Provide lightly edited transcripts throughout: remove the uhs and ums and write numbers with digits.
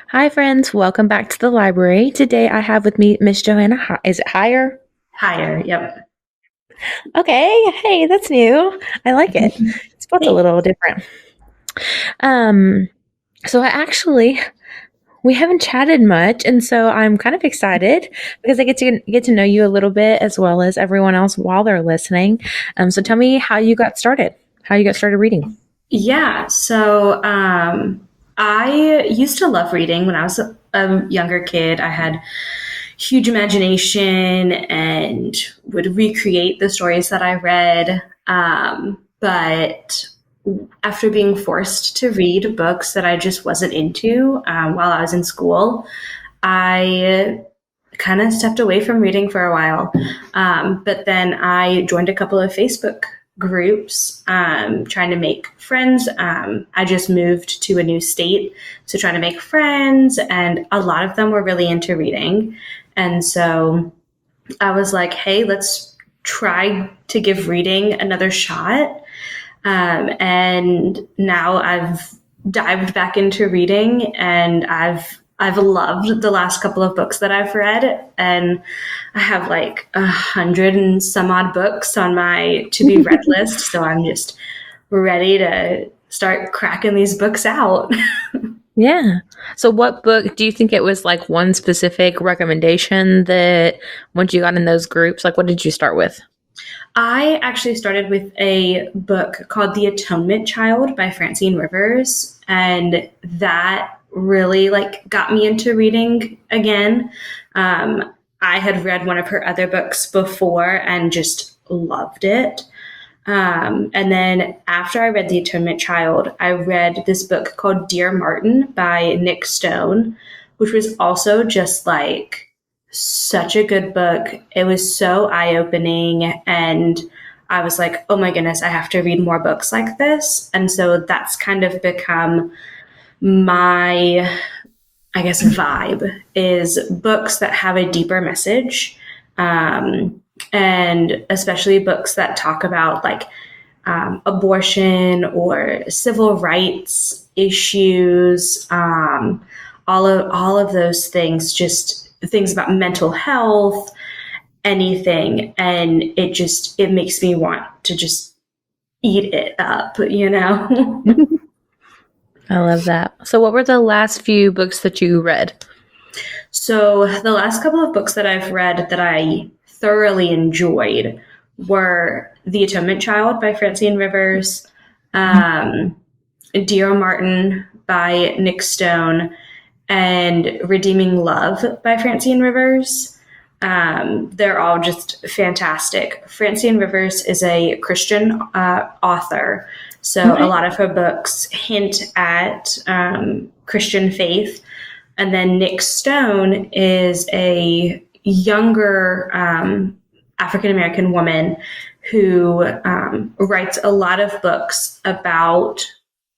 Hi, friends. Welcome back to the library. Today I have with me Miss Joanna. Is it Hyer? Hyer, yep. Okay. Hey, that's new. I like it. It's spelled a Thanks. little different. Um, so we haven't chatted much, and so I'm kind of excited because I get to know you a little bit as well as everyone else while they're listening. So tell me how you got started. How you got started reading. I used to love reading when I was a younger kid. I had huge imagination and would recreate the stories that I read. But after being forced to read books that I just wasn't into while I was in school, I kind of stepped away from reading for a while. But then I joined a couple of Facebook groups trying to make friends. I just moved to a new state, so trying to make friends, and a lot of them were really into reading. And so I was like, hey, let's try to give reading another shot. And now I've dived back into reading, and I've loved the last couple of books that I've read, and I have like 100 and some odd books on my to be read list. So I'm just ready to start cracking these books out. Yeah. So what book do you think it was like one specific recommendation that once you got in those groups, like what did you start with? I actually started with a book called The Atonement Child by Francine Rivers, and that really like got me into reading again. I had read one of her other books before and just loved it. And then after I read The Atonement Child, I read this book called Dear Martin by Nick Stone, which was also just like such a good book. It was so eye opening. And I was like, oh my goodness, I have to read more books like this. And so that's kind of become my, I guess, vibe is books that have a deeper message. And especially books that talk about like abortion or civil rights issues, all of those things, just things about mental health, anything, and it makes me want to just eat it up, you know. I love that. So, what were the last few books that you read? So the last couple of books that I've read that I thoroughly enjoyed were The Atonement Child by Francine Rivers, um, Dear Martin by Nick Stone, and Redeeming Love by Francine Rivers. They're all just fantastic. Francine Rivers is a Christian author, so a Okay. lot of her books hint at Christian faith. And then Nick Stone is a younger African American woman who writes a lot of books about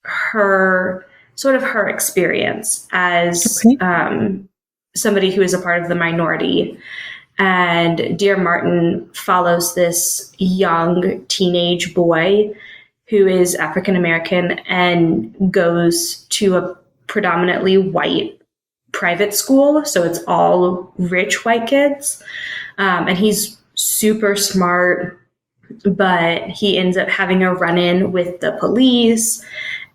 her her experience as Okay. somebody who is a part of the minority. And Dear Martin follows this young teenage boy who is African American and goes to a predominantly white private school. So it's all rich white kids. And he's super smart, but he ends up having a run in with the police.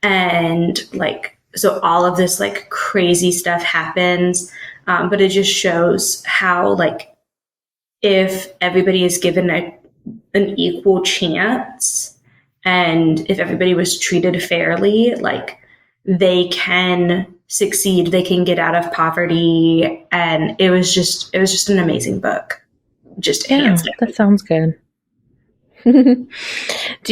And like, so all of this like crazy stuff happens. But it just shows how, like, if everybody is given an equal chance and if everybody was treated fairly, like they can succeed, they can get out of poverty. And it was just an amazing book, just Yeah, hands down. that sounds good. Do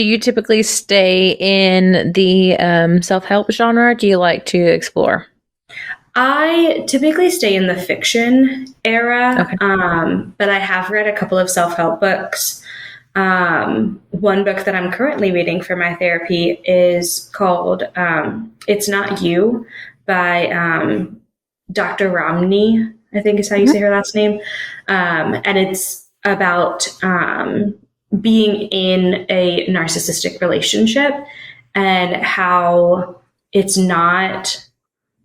you typically stay in the self help genre? Do you like to explore? I typically stay in the fiction era, Okay. but I have read a couple of self-help books. One book that I'm currently reading for my therapy is called It's Not You by Dr. Romney, I think is how you say her last name. And it's about being in a narcissistic relationship and how it's not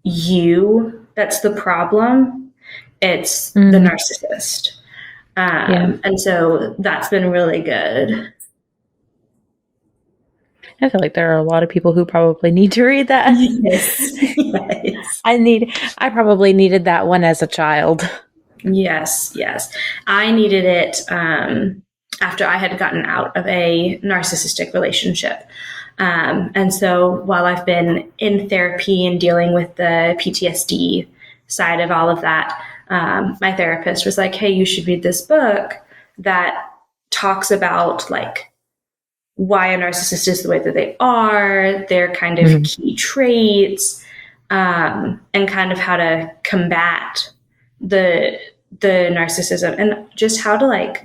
you that's the problem. It's the Mm, narcissist. yeah. And so that's been really good. I feel like there are a lot of people who probably need to read that. Yes. Yes. I probably needed that one as a child. Yes. Yes. I needed it after I had gotten out of a narcissistic relationship. And so while I've been in therapy and dealing with the PTSD side of all of that, my therapist was like, hey, you should read this book that talks about like why a narcissist is the way that they are, their kind of Mhm. key traits, and kind of how to combat the narcissism and just how to like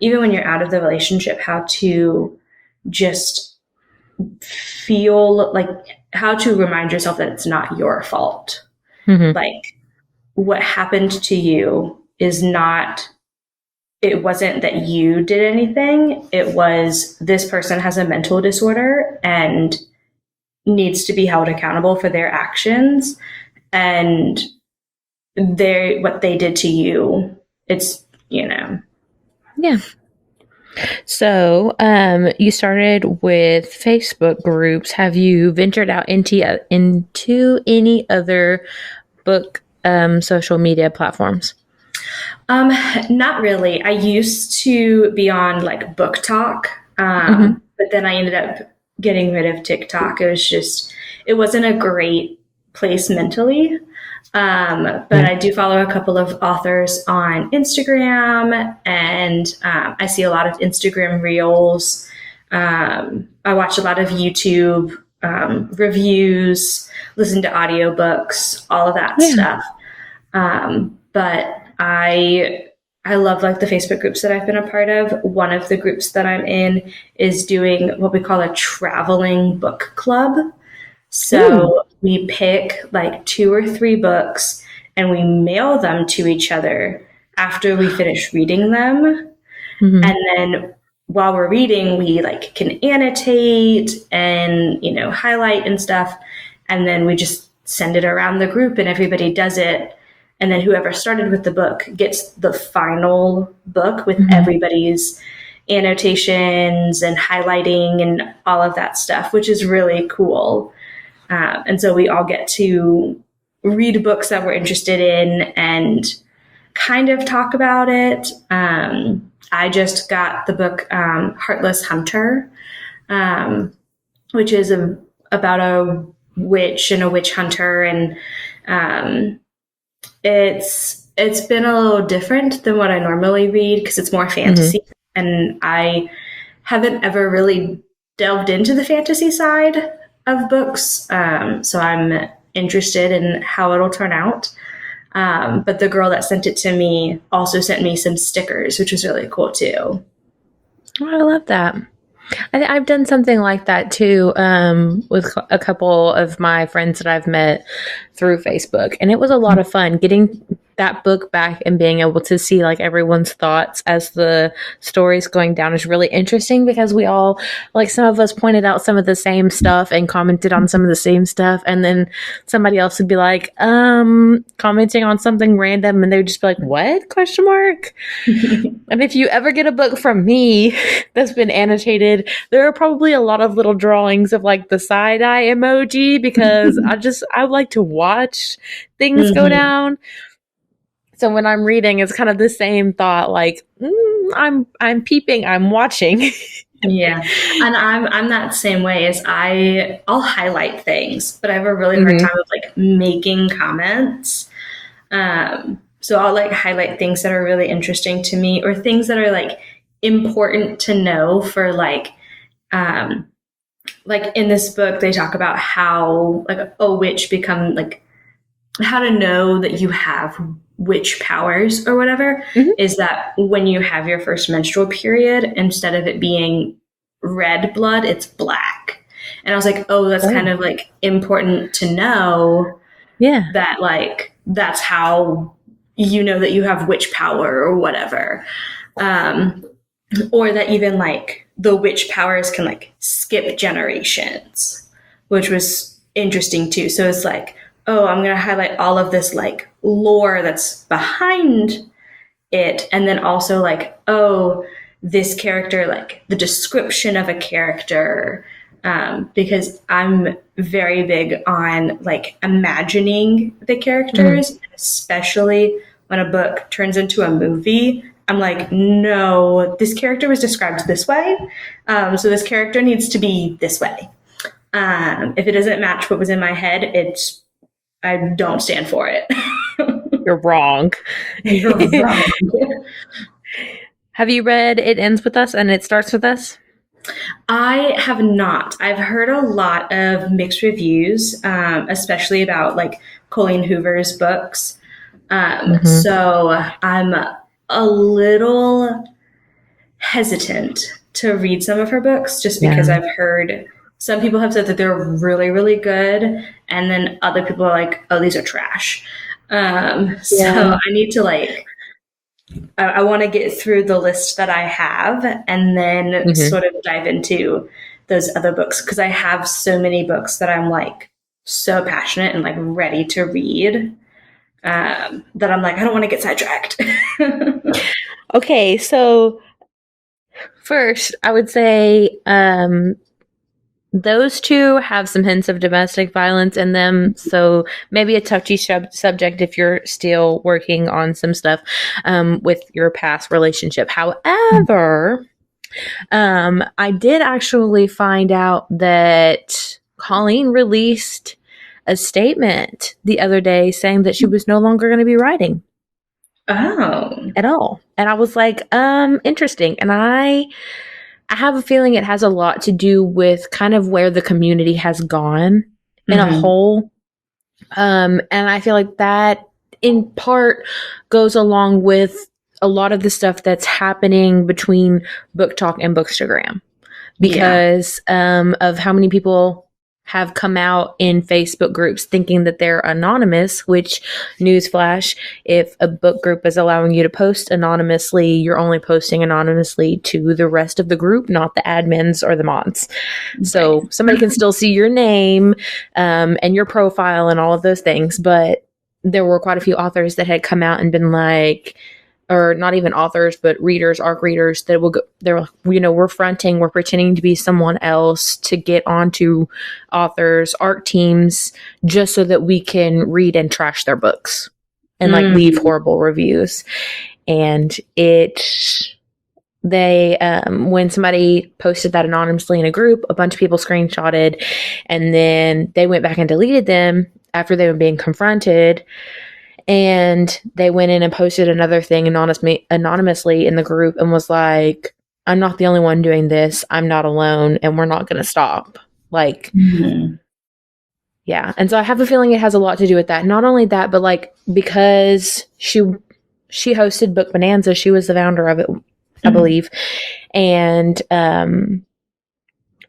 even when you're out of the relationship, how to just feel like how to remind yourself that it's not your fault. Mhm. Like what happened to you is not it wasn't that you did anything. It was this person has a mental disorder and needs to be held accountable for their actions and what they did to you. It's, you know. Yeah. So, you started with Facebook groups. Have you ventured out into any other book social media platforms? Um, Not really. I used to be on like Book Talk, Mm-hmm. but then I ended up getting rid of TikTok. It wasn't a great place mentally. But I do follow a couple of authors on Instagram, and I see a lot of Instagram reels. I watch a lot of YouTube reviews, listen to audiobooks, all of that Yeah. stuff. But I love like the Facebook groups that I've been a part of. One of the groups that I'm in is doing what we call a traveling book club. Ooh. So we pick like 2 or 3 books and we mail them to each other after we finish reading them. Mm-hmm. And then while we're reading, we like can annotate and, highlight and stuff. And then we just send it around the group and everybody does it. And then whoever started with the book gets the final book with Mm-hmm. everybody's annotations and highlighting and all of that stuff, which is really cool. And so we all get to read books that we're interested in and kind of talk about it. I just got the book Heartless Hunter, um, which is about a witch and a witch hunter, and um, it's been a little different than what I normally read because it's more Mm-hmm. fantasy, and I haven't ever really delved into the fantasy side of books, so I'm interested in how it'll turn out. But the girl that sent it to me also sent me some stickers, which was really cool too. Oh, I love that. I've done something like that too, with a couple of my friends that I've met through Facebook, and it was a lot of fun getting that book back and being able to see like everyone's thoughts as the story's going down is really interesting because we all like some of us pointed out some of the same stuff and commented on some of the same stuff, and then somebody else would be like commenting on something random and they would just be like, what, question mark. And if you ever get a book from me that's been annotated, there are probably a lot of little drawings of like the side eye emoji because I like to watch things go Mm-hmm. down. So when I'm reading, it's kind of the same thought, like I'm peeping, I'm watching. Yeah, and I'm that same way. As I'll highlight things, but I have a really hard time Mm-hmm. of like making comments. So I'll like highlight things that are really interesting to me or things that are like important to know for um, like in this book they talk about how like a witch become like how to know that you have witch powers or whatever Mm-hmm. is that when you have your first menstrual period, instead of it being red blood, it's black. And I was like, oh, that's kind Oh, of like important to know yeah. that like that's how you know that you have witch power or whatever. Um, or that even like the witch powers can like skip generations, which was interesting too. So it's like, oh, I'm going to highlight all of this like lore that's behind it. And then also like, oh, this character, like the description of a character, because I'm very big on like imagining the Mm-hmm. characters, especially when a book turns into a movie. I'm like, no, this character was described this way. So this character needs to be this way. If it doesn't match what was in my head, I don't stand for it. You're wrong. You're wrong. Have you read It Ends With Us and It Starts With Us? I have not. I've heard a lot of mixed reviews, especially about like Colleen Hoover's books. Mm-hmm. So I'm a little hesitant to read some of her books just because Yeah. I've heard some people have said that they're really, really good, and then other people are like, oh, these are trash. So Yeah. I need to like I want to get through the list that I have and then Mm-hmm. sort of dive into those other books because I have so many books that I'm like so passionate and like ready to read that I'm like, I don't want to get sidetracked. Okay, so first, I would say those two have some hints of domestic violence in them, so maybe a touchy subject if you're still working on some stuff with your past relationship. However, I did actually find out that Colleen released a statement the other day saying that she was no longer going to be writing Oh. at all. And I was like, interesting. And I have a feeling it has a lot to do with kind of where the community has gone in a Mm-hmm. whole. And I feel like that in part goes along with a lot of the stuff that's happening between Book Talk and Bookstagram Yeah. because of how many people have come out in Facebook groups thinking that they're anonymous, which, newsflash, if a book group is allowing you to post anonymously, you're only posting anonymously to the rest of the group, not the admins or the mods. Right. So somebody can still see your name and your profile and all of those things, but there were quite a few authors that had come out and been like, or not even authors, but readers, ARC readers that will go, they're, we're fronting, we're pretending to be someone else to get onto authors, ARC teams, just so that we can read and trash their books and like leave Mm. horrible reviews. And when somebody posted that anonymously in a group, a bunch of people screenshotted and then they went back and deleted them after they were being confronted. And they went in and posted another thing anonymously in the group and was like, I'm not the only one doing this. I'm not alone and we're not going to stop. Like, Mm-hmm. yeah. And so I have a feeling it has a lot to do with that. Not only that, but like, because she hosted Book Bonanza, she was the founder of it, I believe. And,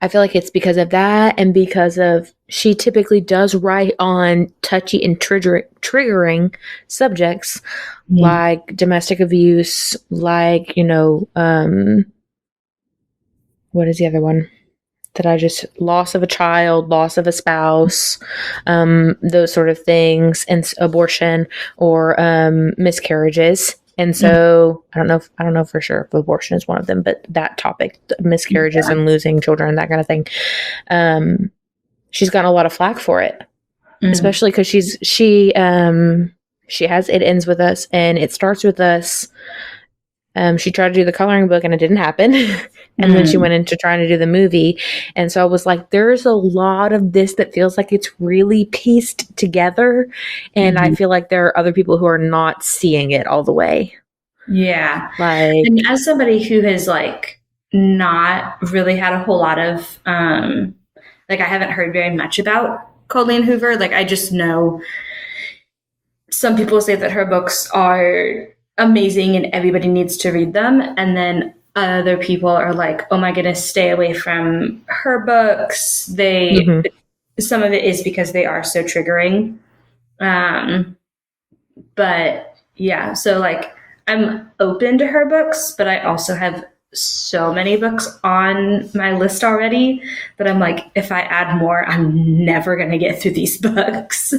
I feel like it's because of that and because of she typically does write on touchy and triggering subjects like domestic abuse, like, what is the other one that loss of a child, loss of a spouse, those sort of things, and abortion or miscarriages. And so I don't know for sure if abortion is one of them, but that topic, miscarriages Yeah. and losing children, that kind of thing. She's gotten a lot of flack for it, especially because she has It Ends With Us and It Starts With Us. She tried to do the coloring book and it didn't happen. And then she went into trying to do the movie. And so I was like, there's a lot of this that feels like it's really pieced together. And I feel like there are other people who are not seeing it all the way. Yeah. Like, And as somebody who has like not really had a whole lot of like I haven't heard very much about Colleen Hoover. Like I just know some people say that her books are amazing and everybody needs to read them. And then other people are like, oh my goodness, stay away from her books. Some of it is because they are so triggering. But yeah, so like I'm open to her books, but I also have so many books on my list already that I'm like, if I add more, I'm never going to get through these books.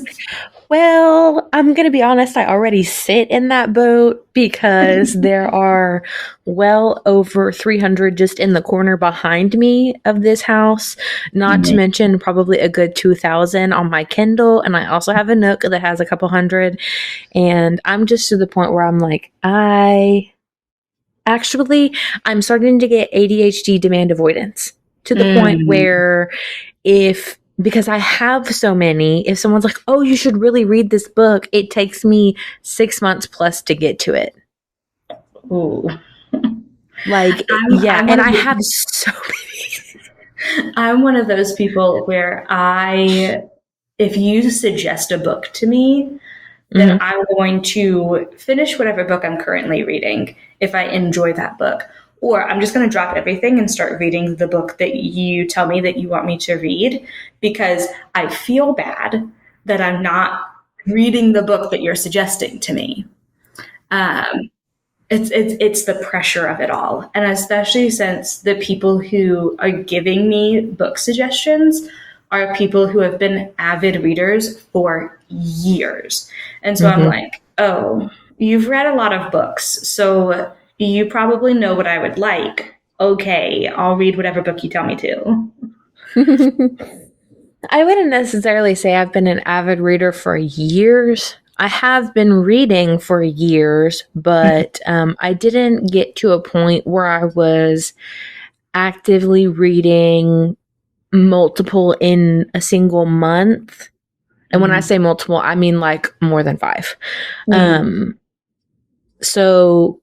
Well, I'm going to be honest, I already sit in that boat because there are well over 300 just in the corner behind me of this house, not to mention probably a good 2,000 on my Kindle. And I also have a Nook that has a couple hundred. And I'm just to the point where I'm like, I'm starting to get ADHD demand avoidance to the point where because I have so many, if someone's like, oh, you should really read this book, it takes me 6 months plus to get to it. Ooh. Like, yeah, and I have so many. I'm one of those people where if you suggest a book to me, then I'm going to finish whatever book I'm currently reading if I enjoy that book. Or I'm just going to drop everything and start reading the book that you tell me that you want me to read, because I feel bad that I'm not reading the book that you're suggesting to me. It's the pressure of it all. And especially since the people who are giving me book suggestions are people who have been avid readers for years. And so I'm like, oh, you've read a lot of books, so you probably know what I would like. Okay, I'll read whatever book you tell me to. I wouldn't necessarily say I've been an avid reader for years. I have been reading for years, but I didn't get to a point where I was actively reading multiple in a single month. And when I say multiple, I mean like more than 5. So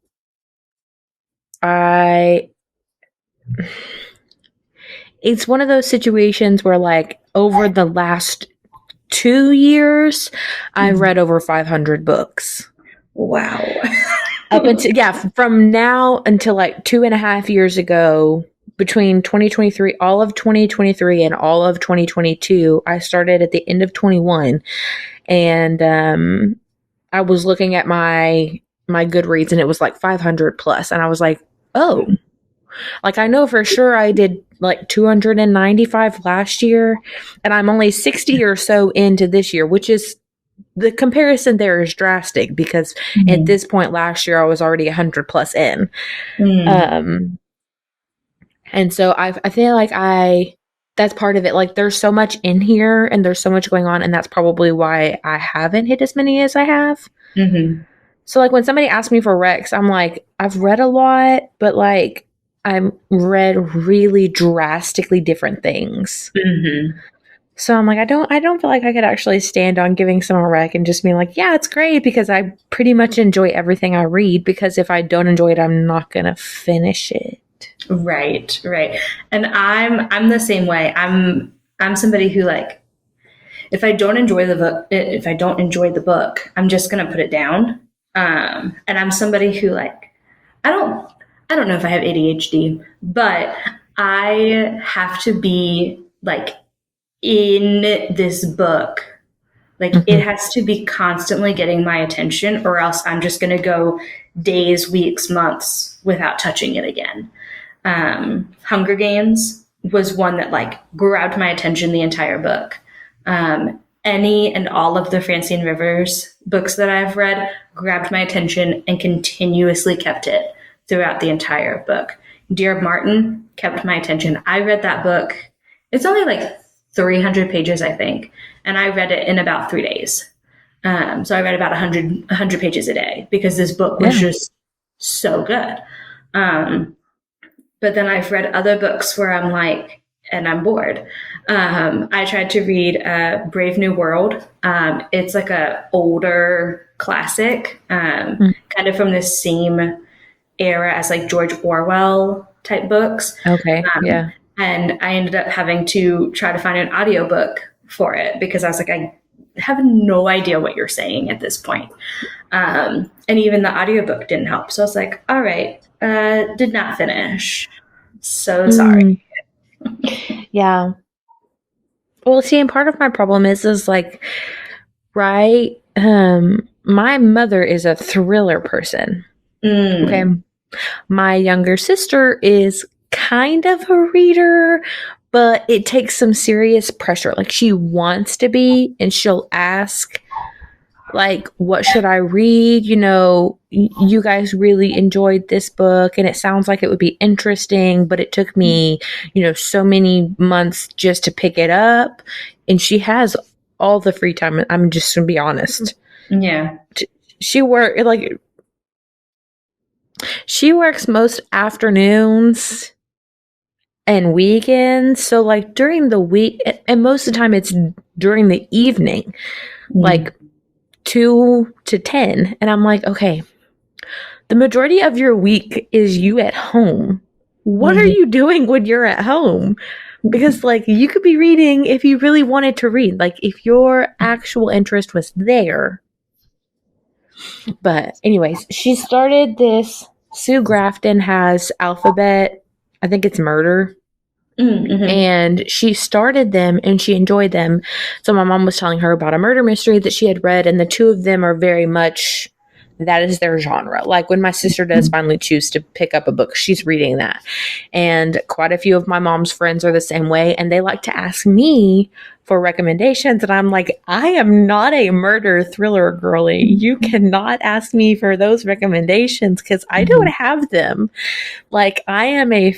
it's one of those situations where like over the last 2 years, I've read over 500 books. Wow. Up until, from now until like 2.5 years ago, between 2023, all of 2023 and all of 2022, I started at the end of 21. And I was looking at my Goodreads and it was like 500 plus. And I was like, oh, like I know for sure I did like 295 last year, and I'm only 60 or so into this year, which is, the comparison there is drastic because at this point last year I was already 100 plus in. And so I feel like that's part of it. Like there's so much in here and there's so much going on, and that's probably why I haven't hit as many as I have. So like when somebody asks me for recs, I'm like, I've read a lot, but like I've read really drastically different things. So I'm like, I don't feel like I could actually stand on giving someone a rec and just being like, yeah, it's great, because I pretty much enjoy everything I read, because if I don't enjoy it, I'm not going to finish it. Right. And I'm the same way. I'm somebody who, like, if I don't enjoy the book, I'm just going to put it down. And I'm somebody who, like, I don't know if I have ADHD, but I have to be like in this book. Like it has to be constantly getting my attention, or else I'm just going to go days, weeks, months without touching it again. Hunger Games was one that like grabbed my attention the entire book. Any and all of the Francine Rivers books that I've read grabbed my attention and continuously kept it throughout the entire book. Dear Martin kept my attention. I read that book. It's only like 300 pages, I think. And I read it in about 3 days. So I read about 100 pages a day because this book was just so good. But then I've read other books where I'm like, and I'm bored. I tried to read Brave New World. It's like a older classic, kind of from the same era as like George Orwell type books. Okay. Yeah. And I ended up having to try to find an audiobook for it because I was like, I have no idea what you're saying at this point. And even the audiobook didn't help. So I was like, all right, did not finish. So sorry. Yeah. Well, see, and part of my problem is like, right, my mother is a thriller person. Okay. My younger sister is kind of a reader, but it takes some serious pressure. Like she wants to be, and she'll ask, like, what should I read? You know, you guys really enjoyed this book and it sounds like it would be interesting, but it took me, you know, so many months just to pick it up. And she has all the free time. I'm just going to be honest. Yeah. She works most afternoons and weekends. So like during the week, and most of the time it's during the evening, like 2 to 10. And I'm like, okay, the majority of your week is you at home. What are you doing when you're at home? Because like you could be reading if you really wanted to read, like if your actual interest was there. But anyways, she started this. Sue Grafton has Alphabet. I think it's Murder. And she started them and she enjoyed them. So my mom was telling her about a murder mystery that she had read, and the two of them are very much, that is their genre. Like when my sister does finally choose to pick up a book, she's reading that. And quite a few of my mom's friends are the same way, and they like to ask me for recommendations, and I'm like, I am not a murder thriller girly. You cannot ask me for those recommendations because I don't have them. Like, I am a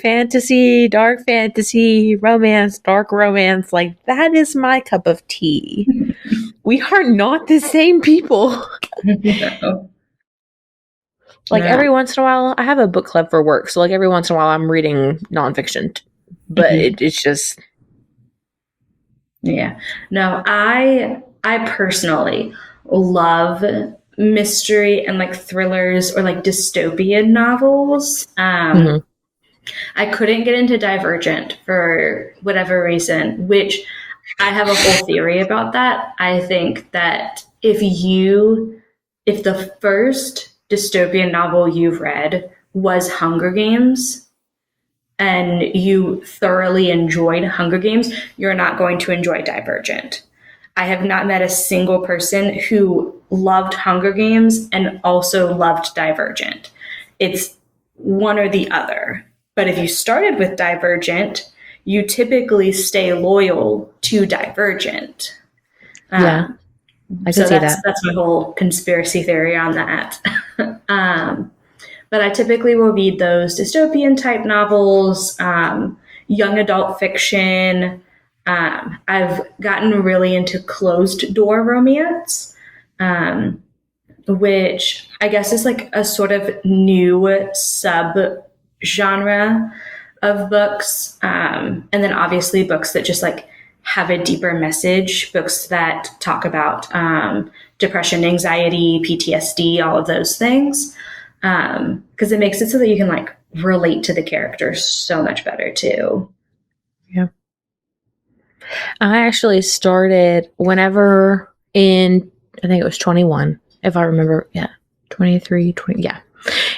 dark fantasy, romance, dark romance. Like, that is my cup of tea. We are not the same people. Like, every once in a while, I have a book club for work. So, like, every once in a while, I'm reading nonfiction. But it's just... Yeah. No, I personally love mystery and like thrillers or like dystopian novels. I couldn't get into Divergent for whatever reason, which I have a whole theory about that. I think that if the first dystopian novel you've read was Hunger Games, and you thoroughly enjoyed Hunger Games, you're not going to enjoy Divergent. I have not met a single person who loved Hunger Games and also loved Divergent. It's one or the other. But if you started with Divergent, you typically stay loyal to Divergent. Yeah, I can see that. That's my whole conspiracy theory on that. But I typically will read those dystopian type novels, young adult fiction. I've gotten really into closed door romance, which I guess is like a sort of new sub genre of books. And then obviously books that just like have a deeper message, books that talk about depression, anxiety, PTSD, all of those things. Because it makes it so that you can like relate to the characters so much better too. Yeah. I actually started whenever I think it was 21, if I remember. Yeah. 23, 20. Yeah.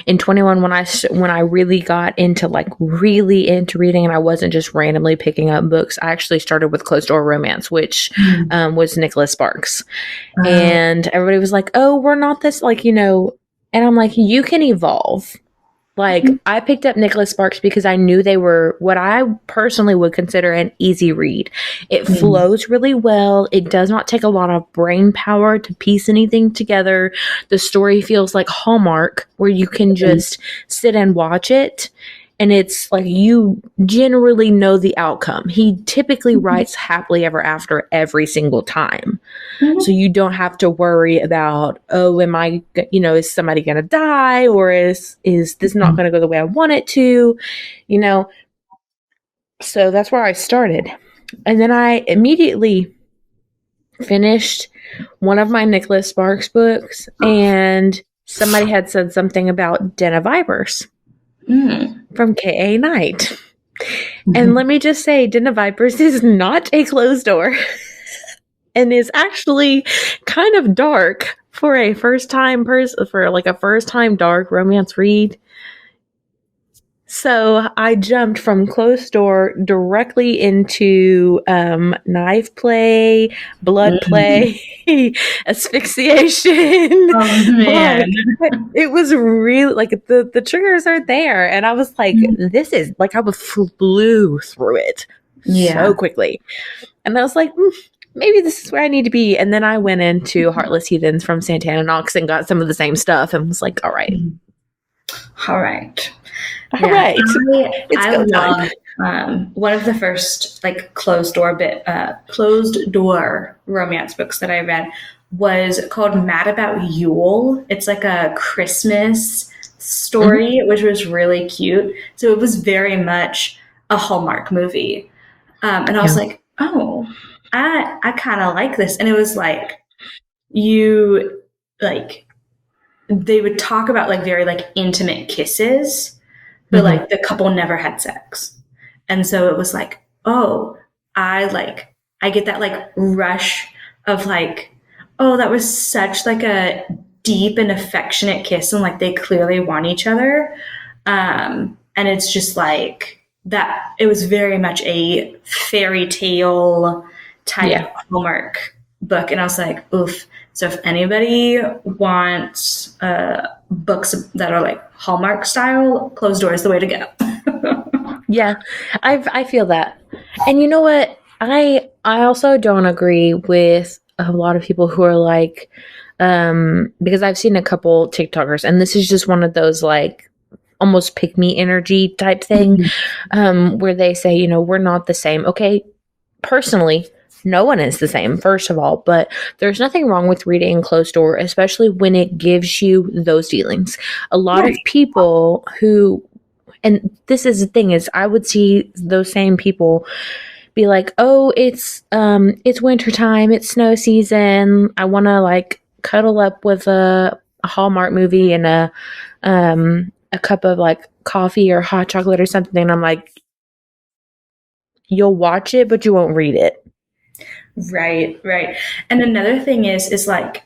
In 21, when I really got into really into reading, and I wasn't just randomly picking up books, I actually started with Closed Door Romance, which was Nicholas Sparks. And everybody was like, oh, we're not this, like, you know. And I'm like, you can evolve. Like, I picked up Nicholas Sparks because I knew they were what I personally would consider an easy read. It flows really well. It does not take a lot of brain power to piece anything together. The story feels like Hallmark, where you can just sit and watch it. And it's like you generally know the outcome. He typically writes happily ever after every single time. So you don't have to worry about, oh, is somebody going to die? Or is this not going to go the way I want it to? You know? So that's where I started. And then I immediately finished one of my Nicholas Sparks books, and somebody had said something about Den of Vipers. From K.A. Knight. And let me just say, Den of Vipers is not a closed door and is actually kind of dark for a first time dark romance read. So I jumped from closed door directly into knife play, blood Mm. play, asphyxiation. Oh man. Like it was really like the triggers are there, and I was like, this is like I flew through it so Yeah. quickly, and I was like. Maybe this is where I need to be. And then I went into Heartless Heathens from Santana Knox and got some of the same stuff and was like, all right, All right. all Yeah, right, it's I go time. love one of the first like closed door romance books that I read was called Mad About Yule. It's like a Christmas Mm-hmm. story, which was really cute. So it was very much a Hallmark movie, and I was Yeah. like, oh, I kind of like this, and it was like you like they would talk about like very like intimate kisses but Mm-hmm. like the couple never had sex. And so it was like, oh, I get that like rush of like, oh, that was such like a deep and affectionate kiss and like they clearly want each other. And it's just like that it was very much a fairy tale type Yeah. Hallmark book. And I was like, oof. So if anybody wants books that are like Hallmark style, Closed Door is the way to go. Yeah. I feel that. And you know what? I also don't agree with a lot of people who are like, because I've seen a couple TikTokers, and this is just one of those like almost pick me energy type thing, where they say, you know, we're not the same. Okay, personally, no one is the same, first of all, but there's nothing wrong with reading Closed Door, especially when it gives you those feelings. A lot of Right. people who, and this is the thing, is I would see those same people be like, oh, it's winter time, it's snow season, I want to like cuddle up with a Hallmark movie and a cup of like coffee or hot chocolate or something. And I'm like, you'll watch it, but you won't read it. Right, right. And another thing is like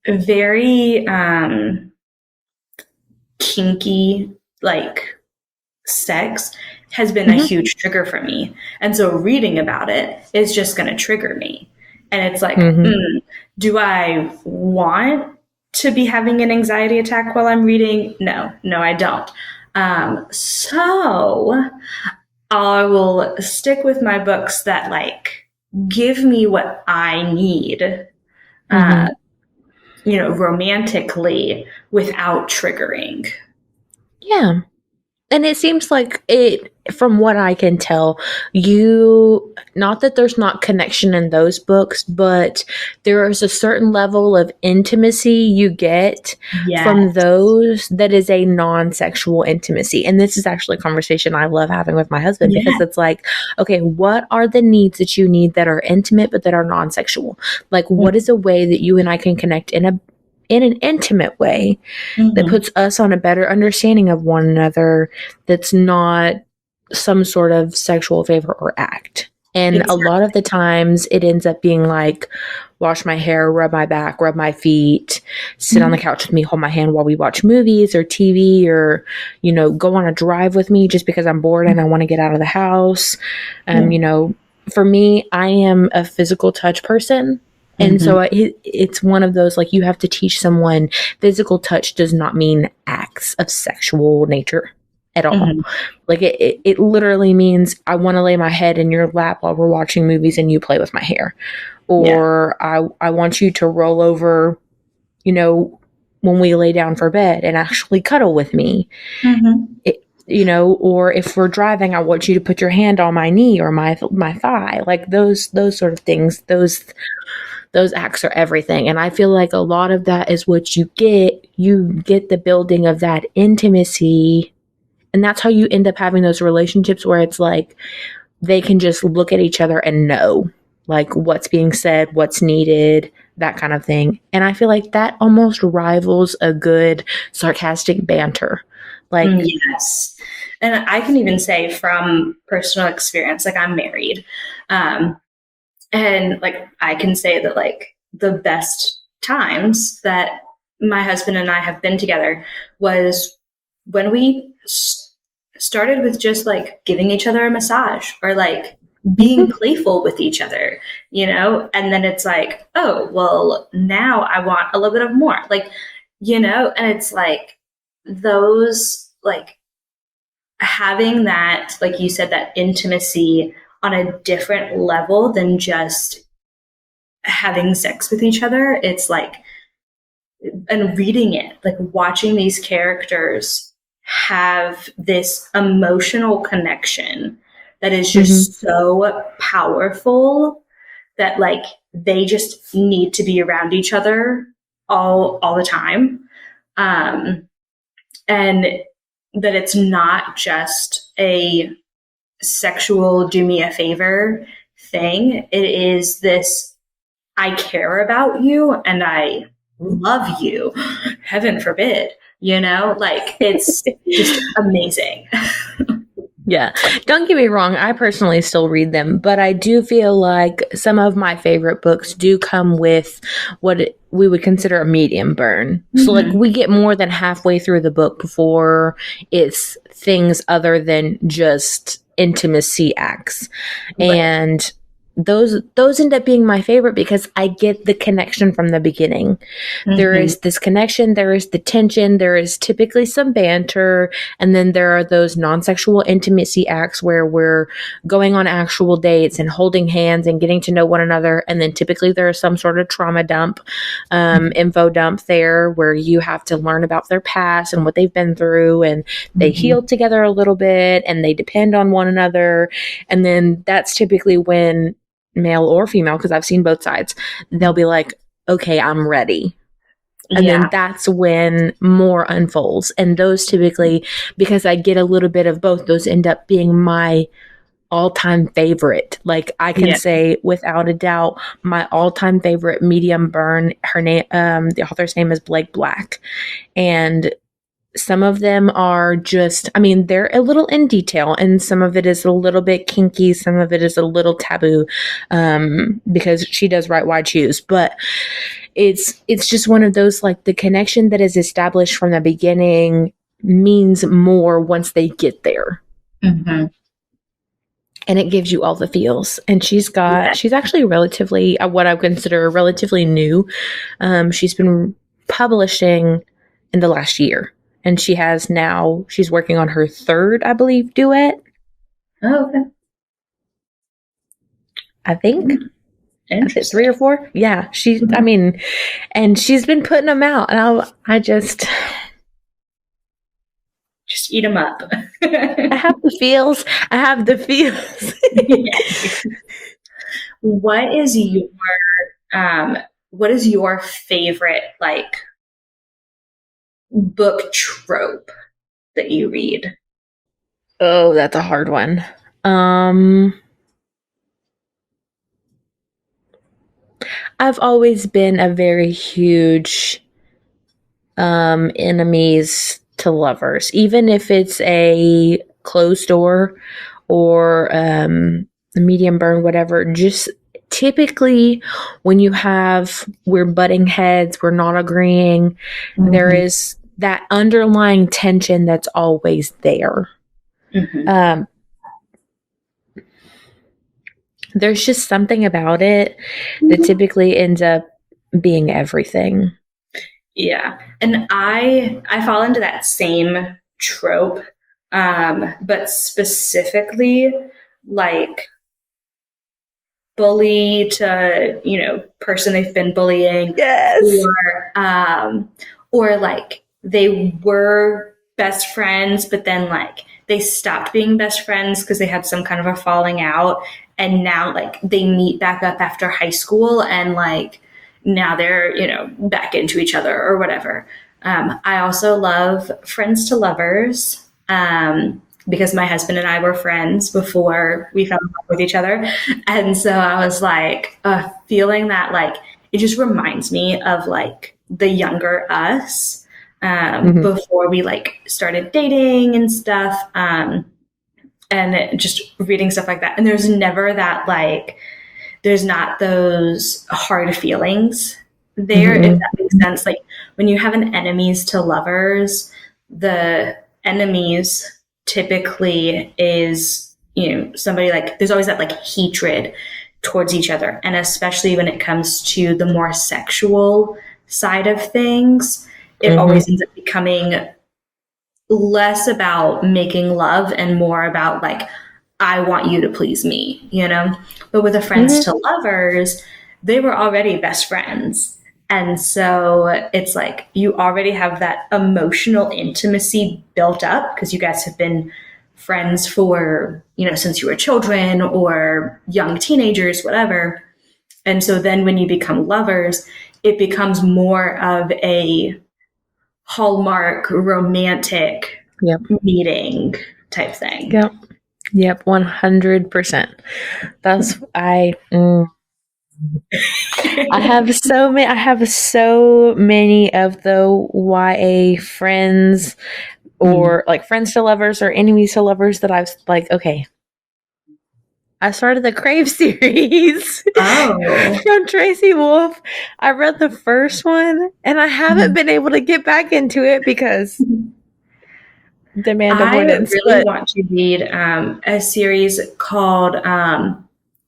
very kinky like sex has been a Mm-hmm. huge trigger for me. And so reading about it is just going to trigger me. And it's like, Mm-hmm. do I want to be having an anxiety attack while I'm reading? No, no, I don't. So I will stick with my books that like give me what I need, uh, Mm-hmm. romantically without triggering. Yeah. And it seems like it, from what I can tell, you, not that there's not connection in those books, but there is a certain level of intimacy you get from Yes. those that is a non sexual intimacy. And this is actually a conversation I love having with my husband because Yeah. it's like, okay, what are the needs that you need that are intimate but that are non sexual? Like, what is a way that you and I can connect in an intimate way that Mm-hmm. puts us on a better understanding of one another, that's not some sort of sexual favor or act. And a lot Exactly. of the times it ends up being like, wash my hair, rub my back, rub my feet, sit on the Mhm. couch with me, hold my hand while we watch movies or TV, or, you know, go on a drive with me just because I'm bored and I want to get out of the house. Yeah. You know, for me, I am a physical touch person. And Mm-hmm. so it's one of those, like, you have to teach someone physical touch does not mean acts of sexual nature at all. Mm-hmm. Like, it literally means I want to lay my head in your lap while we're watching movies and you play with my hair. Yeah. Or I want you to roll over, you know, when we lay down for bed and actually cuddle with me. Mm-hmm. You know, or if we're driving, I want you to put your hand on my knee or my thigh. Like those sort of things. Those acts are everything. And I feel like a lot of that is what you get. You get the building of that intimacy. And that's how you end up having those relationships where it's like they can just look at each other and know like what's being said, what's needed, that kind of thing. And I feel like that almost rivals a good sarcastic banter. Like, Yes. And I can even say from personal experience, like I'm married. Um, and like I can say that like the best times that my husband and I have been together was when we started with just like giving each other a massage or like being playful with each other, you know? And then it's like, oh, well, now I want a little bit of more. Like, you know, and it's like those, like having that, like you said, that intimacy on a different level than just having sex with each other. It's like, and reading it, like watching these characters have this emotional connection that is Mm-hmm. just so powerful that like they just need to be around each other all the time. um and that it's not just a sexual do me a favor thing. It is this, I care about you and I love you. Heaven forbid, you know, like it's just amazing. Yeah. Don't get me wrong. I personally still read them, but I do feel like some of my favorite books do come with what we would consider a medium burn. So, like, Mm-hmm. we get more than halfway through the book before it's things other than just intimacy acts. Right. And those end up being my favorite because I get the connection from the beginning. There Mm-hmm. is this connection, there is the tension, there is typically some banter, and then there are those non-sexual intimacy acts where we're going on actual dates and holding hands and getting to know one another. And then typically there is some sort of trauma dump, info dump there where you have to learn about their past and what they've been through, and they Mm-hmm. heal together a little bit and they depend on one another. And then that's typically when male or female, because I've seen both sides, they'll be like, okay, I'm ready. And then Yeah. that's when more unfolds. And those typically, because I get a little bit of both, those end up being my all time favorite. Like I can Yeah. say without a doubt, my all time favorite medium burn, her name, the author's name is Blake Black. And some of them are just, I mean, they're a little in detail, and some of it is a little bit kinky, some of it is a little taboo, because she does write wide shoes. But it's just one of those, like, the connection that is established from the beginning means more once they get there. Mm-hmm. And it gives you all the feels. And Yeah. she's actually relatively, what I consider relatively new. She's been publishing in the last year. And she's working on her third, I believe, duet, Oh, okay. I think. Is it three Interesting. or four? Yeah. I Mhm. mean, and she's been putting them out. And I just, Just eat them up. I have the feels. I have the feels. Yeah. What is your um what is your favorite like book trope that you read? Oh, that's a hard one. Um, I've always been a very huge enemies to lovers, even if it's a closed door or a medium burn, whatever. Just typically when we're butting heads, we're not agreeing, there Mm-hmm. is that underlying tension that's always there. Mm-hmm. Um, there's just something about it that typically ends up being everything. Yeah. And I fall into that same trope, but specifically like bully to, you know, person they've been bullying, Yes. or like they were best friends, but then like they stopped being best friends because they had some kind of a falling out, and now like they meet back up after high school and like now they're, you know, back into each other or whatever. I also love friends to lovers, because my husband and I were friends before we fell in love with each other. And so I was like, feeling that, like, it just reminds me of like the younger us, Mm-hmm. before we like started dating and stuff. And just reading stuff like that. And there's never that, like, there's not those hard feelings there, if Mm-hmm. that makes sense. Like when you have an enemies to lovers, the enemies typically is, somebody like, there's always that like hatred towards each other. And especially when it comes to the more sexual side of things, it always ends up becoming less about making love and more about like, I want you to please me, But with the friends to lovers, they were already best friends. And so it's like you already have that emotional intimacy built up because you guys have been friends for, since you were children or young teenagers, whatever. And so then when you become lovers, it becomes more of a Hallmark romantic meeting type thing. Yep, 100%. That's I have so many of the YA friends or like friends to lovers or enemies to lovers that I've like, okay, I started the Crave series from Tracy Wolf. I read the first one and I haven't been able to get back into it because demand avoidance. I really want to read a series called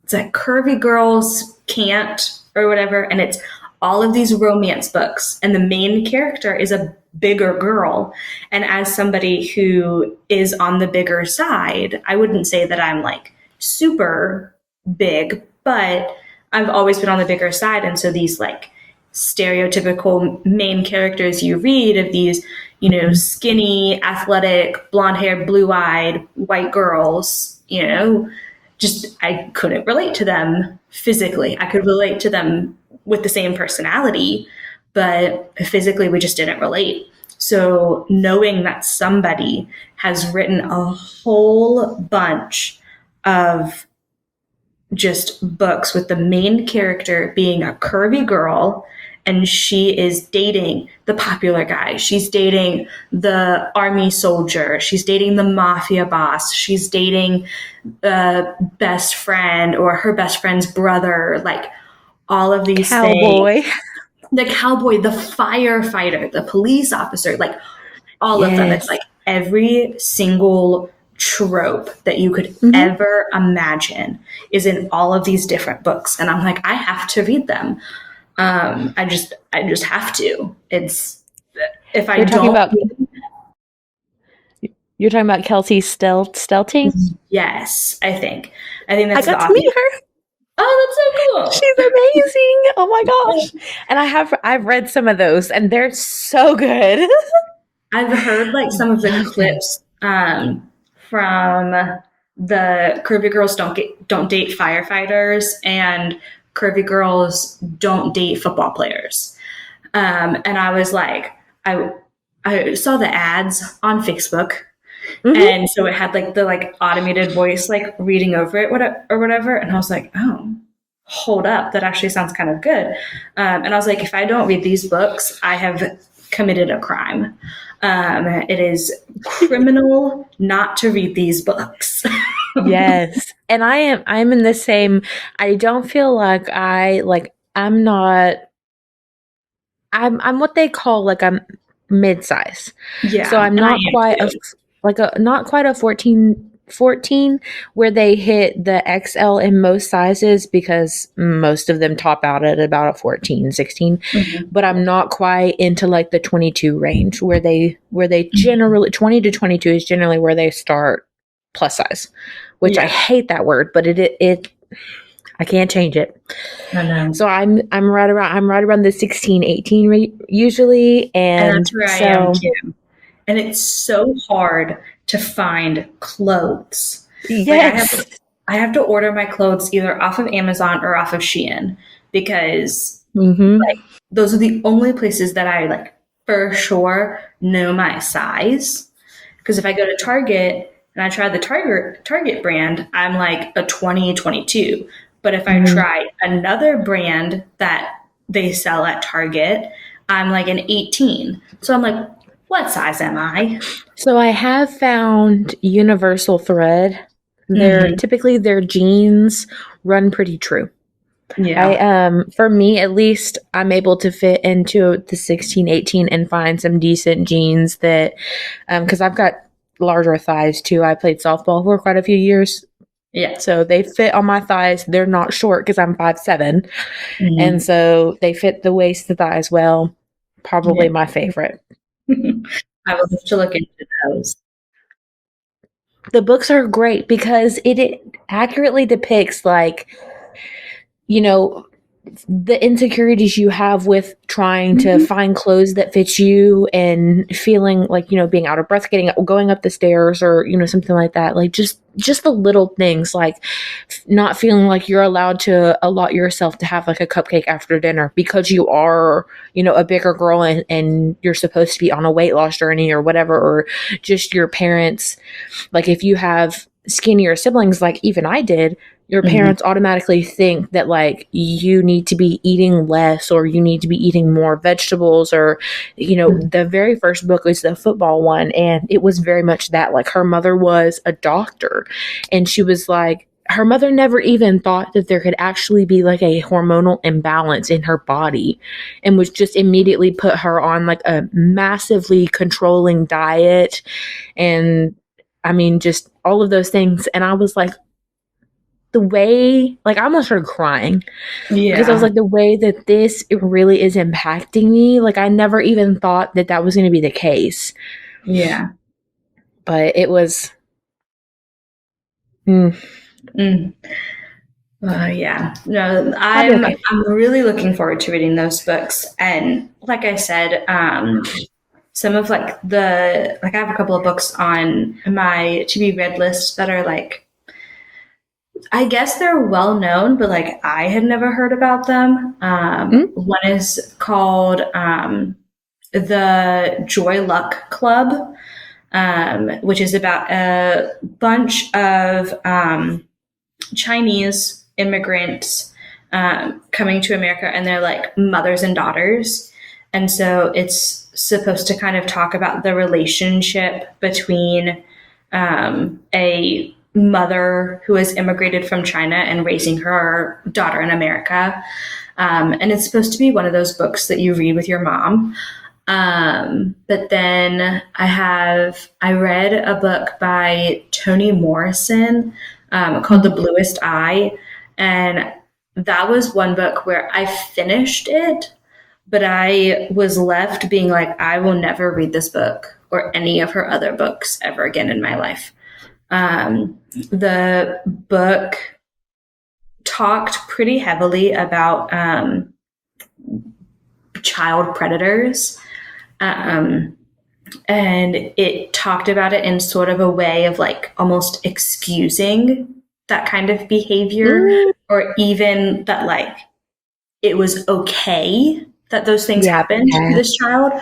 it's like Curvy Girls Can't or whatever, and it's all of these romance books, and the main character is a bigger girl. And as somebody who is on the bigger side, I wouldn't say that I'm like super big, but I've always been on the bigger side. And so these like stereotypical main characters you read of these, skinny, athletic, blonde haired, blue eyed white girls, just I couldn't relate to them physically. I could relate to them with the same personality, but physically we just didn't relate. So knowing that somebody has written a whole bunch of just books with the main character being a curvy girl, and she is dating the popular guy. She's dating the army soldier. She's dating the mafia boss. She's dating the best friend or her best friend's brother. Like all of these cowboy. things. The cowboy, the firefighter, the police officer, like all of them. It's like every single trope that you could ever imagine is in all of these different books. And I'm like, I have to read them. I just have to. It's if I don't. You're talking about Kelsey Stelting? Yes, I think that's. I got to meet her. Oh, that's so cool! She's amazing. Oh my gosh! And I've read some of those, and they're so good. I've heard like some of the clips from the Curvy Girls Don't Date Firefighters and Curvy Girls Don't Date Football Players. And I was like, I saw the ads on Facebook. And so it had like the like automated voice like reading over it or whatever. And I was like, oh, hold up. That actually sounds kind of good. And I was like, if I don't read these books, I have committed a crime. It is criminal not to read these books. Yes. And I'm in the same, I don't feel like I'm what they call like a mid-size. Yeah. So I'm not quite a 14 where they hit the XL in most sizes because most of them top out at about a 14, 16. But I'm not quite into like the 22 range where they generally 20 to 22 is generally where they start plus size, which I hate that word, but it I can't change it. I know. So I'm right around the 16, 18 usually, and that's where I am too. And it's so hard to find clothes. Yes. Like I have to order my clothes either off of Amazon or off of Shein because like those are the only places that I like for sure know my size. Because if I go to Target and I try the Target brand, I'm like a 20, 22. But if I try another brand that they sell at Target, I'm like an 18. So I'm like, what size am I? So I have found universal thread. Typically their jeans run pretty true. Yeah. For me, at least, I'm able to fit into the 16, 18 and find some decent jeans that, cause I've got larger thighs too. I played softball for quite a few years. Yeah. So they fit on my thighs. They're not short because I'm 5'7". And so they fit the waist, the thighs well. Probably Yeah. my favorite. I will have to look into those. The books are great because it accurately depicts, like, you know, the insecurities you have with trying to find clothes that fit you and feeling like, being out of breath, going up the stairs, or, something like that. Like just the little things, like not feeling like you're allowed to allot yourself to have like a cupcake after dinner because you are, a bigger girl, and you're supposed to be on a weight loss journey or whatever, or just your parents. Like if you have skinnier siblings, like even I did, your parents automatically think that like you need to be eating less, or you need to be eating more vegetables, or, the very first book was the football one. And it was very much that, like, her mother was a doctor, and she was like, her mother never even thought that there could actually be like a hormonal imbalance in her body, and was just immediately put her on like a massively controlling diet. And I mean, just all of those things. And I was like, the way, like, I almost started crying because I was like, the way that this it really is impacting me. Like, I never even thought that that was going to be the case. Yeah. But it was. Yeah. No, I'm really looking forward to reading those books. And like I said, some of I have a couple of books on my to be read list that are like, I guess they're well known, but like I had never heard about them. One is called The Joy Luck Club, which is about a bunch of Chinese immigrants coming to America, and they're like mothers and daughters. And so it's supposed to kind of talk about the relationship between a mother who has immigrated from China and raising her daughter in America. And it's supposed to be one of those books that you read with your mom. But then I read a book by Toni Morrison called The Bluest Eye. And that was one book where I finished it, but I was left being like, I will never read this book or any of her other books ever again in my life. The book talked pretty heavily about child predators. And it talked about it in sort of a way of like almost excusing that kind of behavior, or even that like it was okay that those things happened to this child.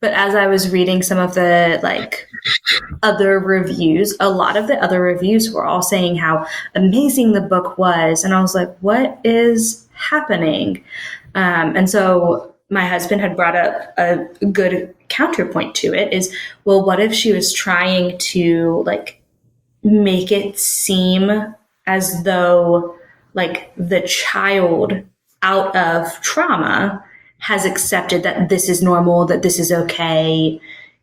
But as I was reading some of the like other reviews, a lot of the other reviews were all saying how amazing the book was. And I was like, what is happening? And so my husband had brought up a good counterpoint to it is, well, what if she was trying to like make it seem as though like the child out of trauma has accepted that this is normal, that this is okay,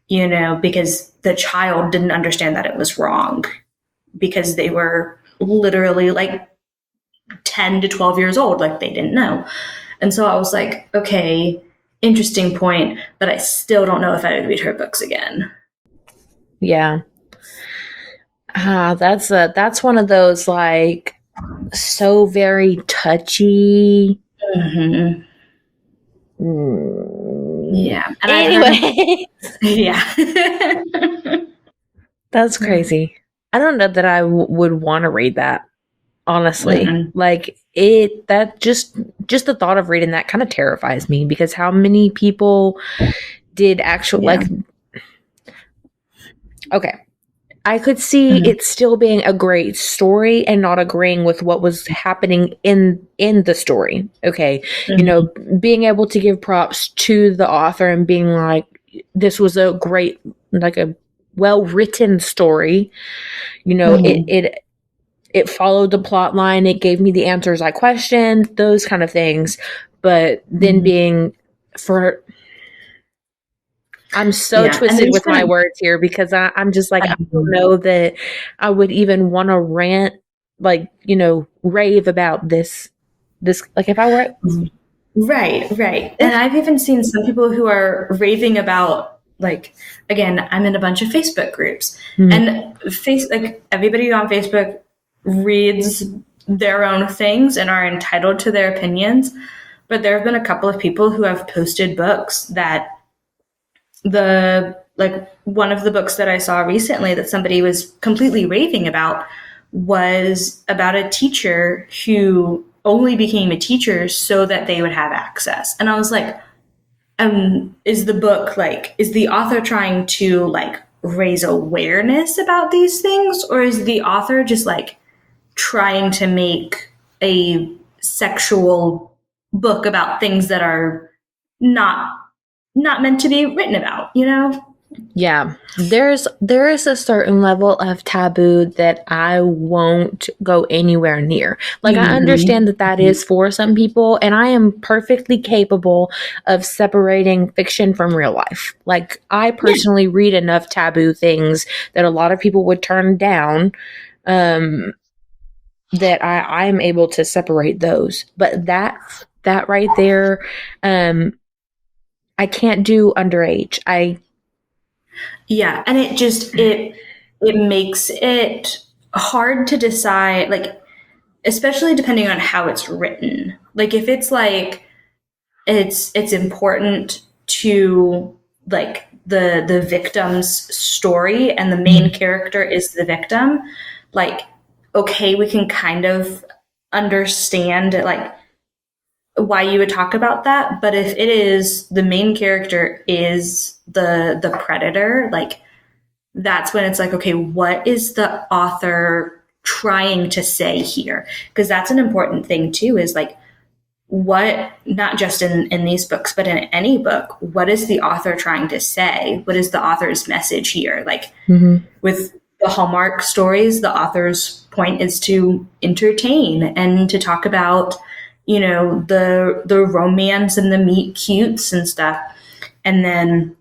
because the child didn't understand that it was wrong because they were literally like 10 to 12 years old, like they didn't know. And so I was like, okay, interesting point, but I still don't know if I would read her books again. Yeah. That's one of those like so very touchy. Yeah. And anyway. Yeah. That's crazy. I don't know that I would want to read that, honestly. Like that just the thought of reading that kind of terrifies me, because how many people did actually like, okay, I could see it still being a great story and not agreeing with what was happening in the story. Okay. Being able to give props to the author and being like, this was a great, like a well-written story. It followed the plot line. It gave me the answers I questioned, those kind of things. But then being I'm so Yeah. And twisted there's with kind my of, words here because I'm just like, I don't um, know that I would even want to rant, like, rave about this, like if I were, right, right. And I've even seen some people who are raving about, like, again, I'm in a bunch of Facebook groups, Mhm. and like everybody on Facebook reads their own things and are entitled to their opinions. But there have been a couple of people who have posted books that like one of the books that I saw recently that somebody was completely raving about was about a teacher who only became a teacher so that they would have access. And I was like, is the book like, is the author trying to like raise awareness about these things, or is the author just like trying to make a sexual book about things that are not not meant to be written about, you know? Yeah, there is a certain level of taboo that I won't go anywhere near. Like I understand that that is for some people, and I am perfectly capable of separating fiction from real life. Like I Yeah. personally read enough taboo things that a lot of people would turn down. That I am able to separate those, but that right there, I can't do underage. Yeah, and it makes it hard to decide, like, especially depending on how it's written. Like if it's like it's important to like the victim's story and the main character is the victim, like okay, we can kind of understand like why you would talk about that. But if it is the main character is the predator, like that's when it's like, okay, what is the author trying to say here? Because that's an important thing too, is like what, not just in these books, but in any book, what is the author trying to say? What is the author's message here? Like Mhm. with the Hallmark stories, the author's point is to entertain and to talk about, the romance and the meet cutes and stuff. And then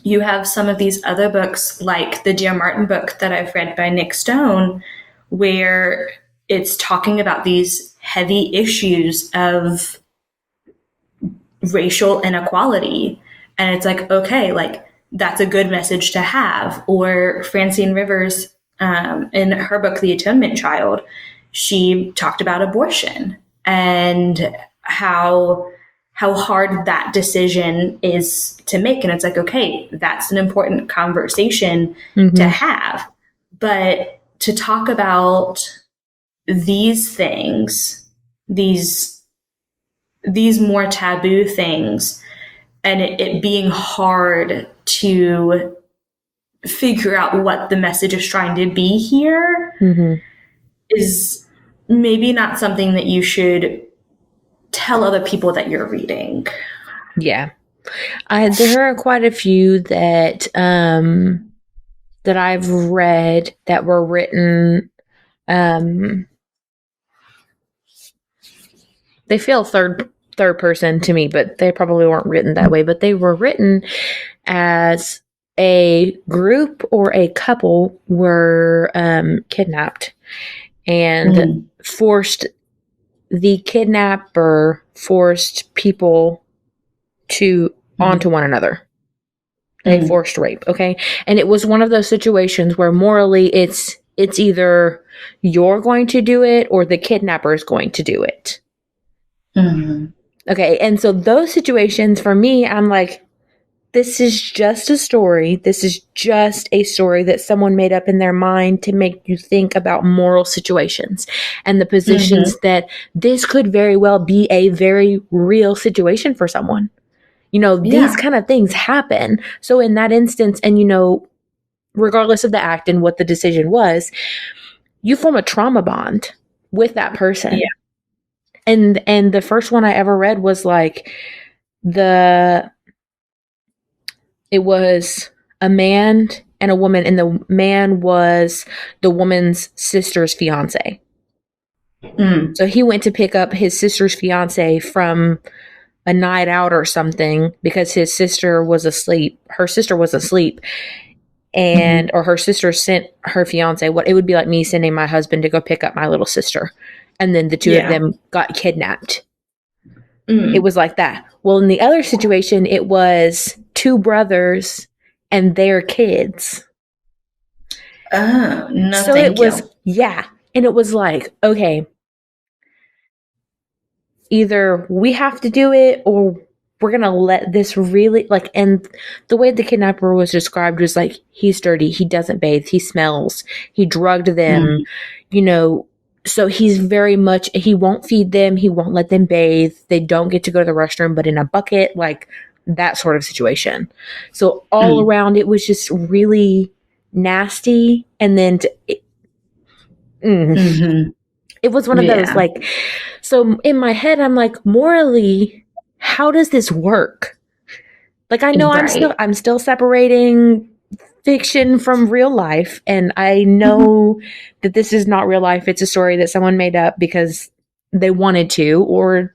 you have some of these other books, like the Dear Martin book that I've read by Nick Stone, where it's talking about these heavy issues of racial inequality. And it's like, okay, like that's a good message to have. Or Francine Rivers, in her book, The Atonement Child, she talked about abortion and how hard that decision is to make. And it's like, okay, that's an important conversation to Mhm. have. But to talk about these things, these more taboo things, and it being hard to figure out what the message is trying to be here Mhm. is maybe not something that you should tell other people that you're reading. Yeah. There are quite a few that I've read that were written. Um, they feel third person to me, but they probably weren't written that way. But they were written as a group or a couple were kidnapped and Mm. forced. The kidnapper forced people to onto one another. They Mm. forced rape, okay? And it was one of those situations where morally it's either you're going to do it or the kidnapper is going to do it. Mm. Okay, and so those situations for me, I'm like, this is just a story. This is just a story that someone made up in their mind to make you think about moral situations and the Mm-hmm. positions that this could very well be a very real situation for someone. These Yeah. kind of things happen. So in that instance, and regardless of the act and what the decision was, you form a trauma bond with that person. Yeah. And the first one I ever read was like the it was a man and a woman, and the man was the woman's sister's fiance. Mm. So he went to pick up his sister's fiance from a night out or something because his sister was asleep. Her sister was asleep, and or her sister sent her fiance. What it would be like me sending my husband to go pick up my little sister, and then the two of Yeah. them got kidnapped. It was like that. Well, in the other situation, it was two brothers and their kids. Oh, no, So it thank was, you. yeah. And it was like, okay, either we have to do it or we're going to let this really, like, and the way the kidnapper was described was like, he's dirty. He doesn't bathe. He smells. He drugged them, you know. So he's very much, he won't feed them. He won't let them bathe. They don't get to go to the restroom, but in a bucket, like that sort of situation. So all around, it was just really nasty. And then it was one of those, like, so in my head, I'm like, morally, how does this work? Like, I know I'm still separating fiction from real life, and I know that this is not real life. It's a story that someone made up because they wanted to, or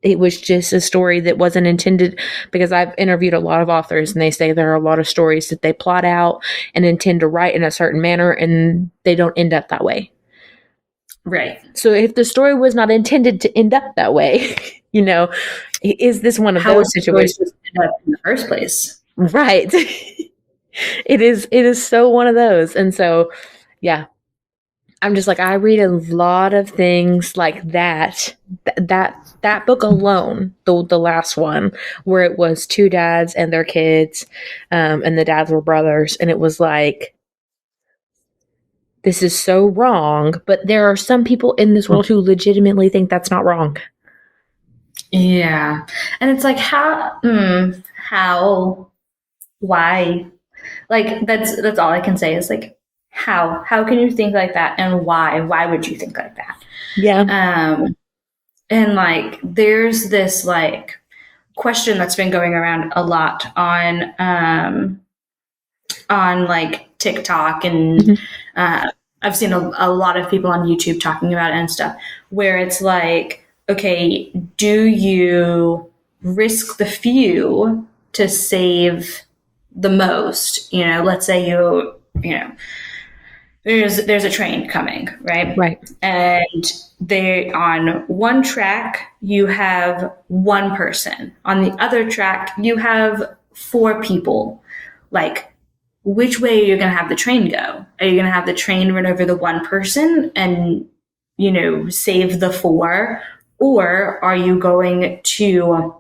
it was just a story that wasn't intended, because I've interviewed a lot of authors and they say there are a lot of stories that they plot out and intend to write in a certain manner and they don't end up that way. Right. So if the story was not intended to end up that way, you know, is this one of those situations? End up in the first place? Right. It is so one of those. And so, yeah, I'm just like, I read a lot of things like that. That book alone, the last one, where it was two dads and their kids, and the dads were brothers, and it was like, this is so wrong, but there are some people in this world who legitimately think that's not wrong. Yeah. And it's like, why? Like, that's all I can say is like, how can you think like that? And why would you think like that? Yeah. And like, there's this like question that's been going around a lot on like TikTok, and I've seen a lot of people on YouTube talking about it and stuff, where it's like, okay, do you risk the few to save the most? You know, let's say you know, there's a train coming, right? Right. And they, on one track, you have one person. On the other track, you have four people. Like, which way are you going to have the train go? Are you going to have the train run over the one person and, you know, save the four? Or are you going to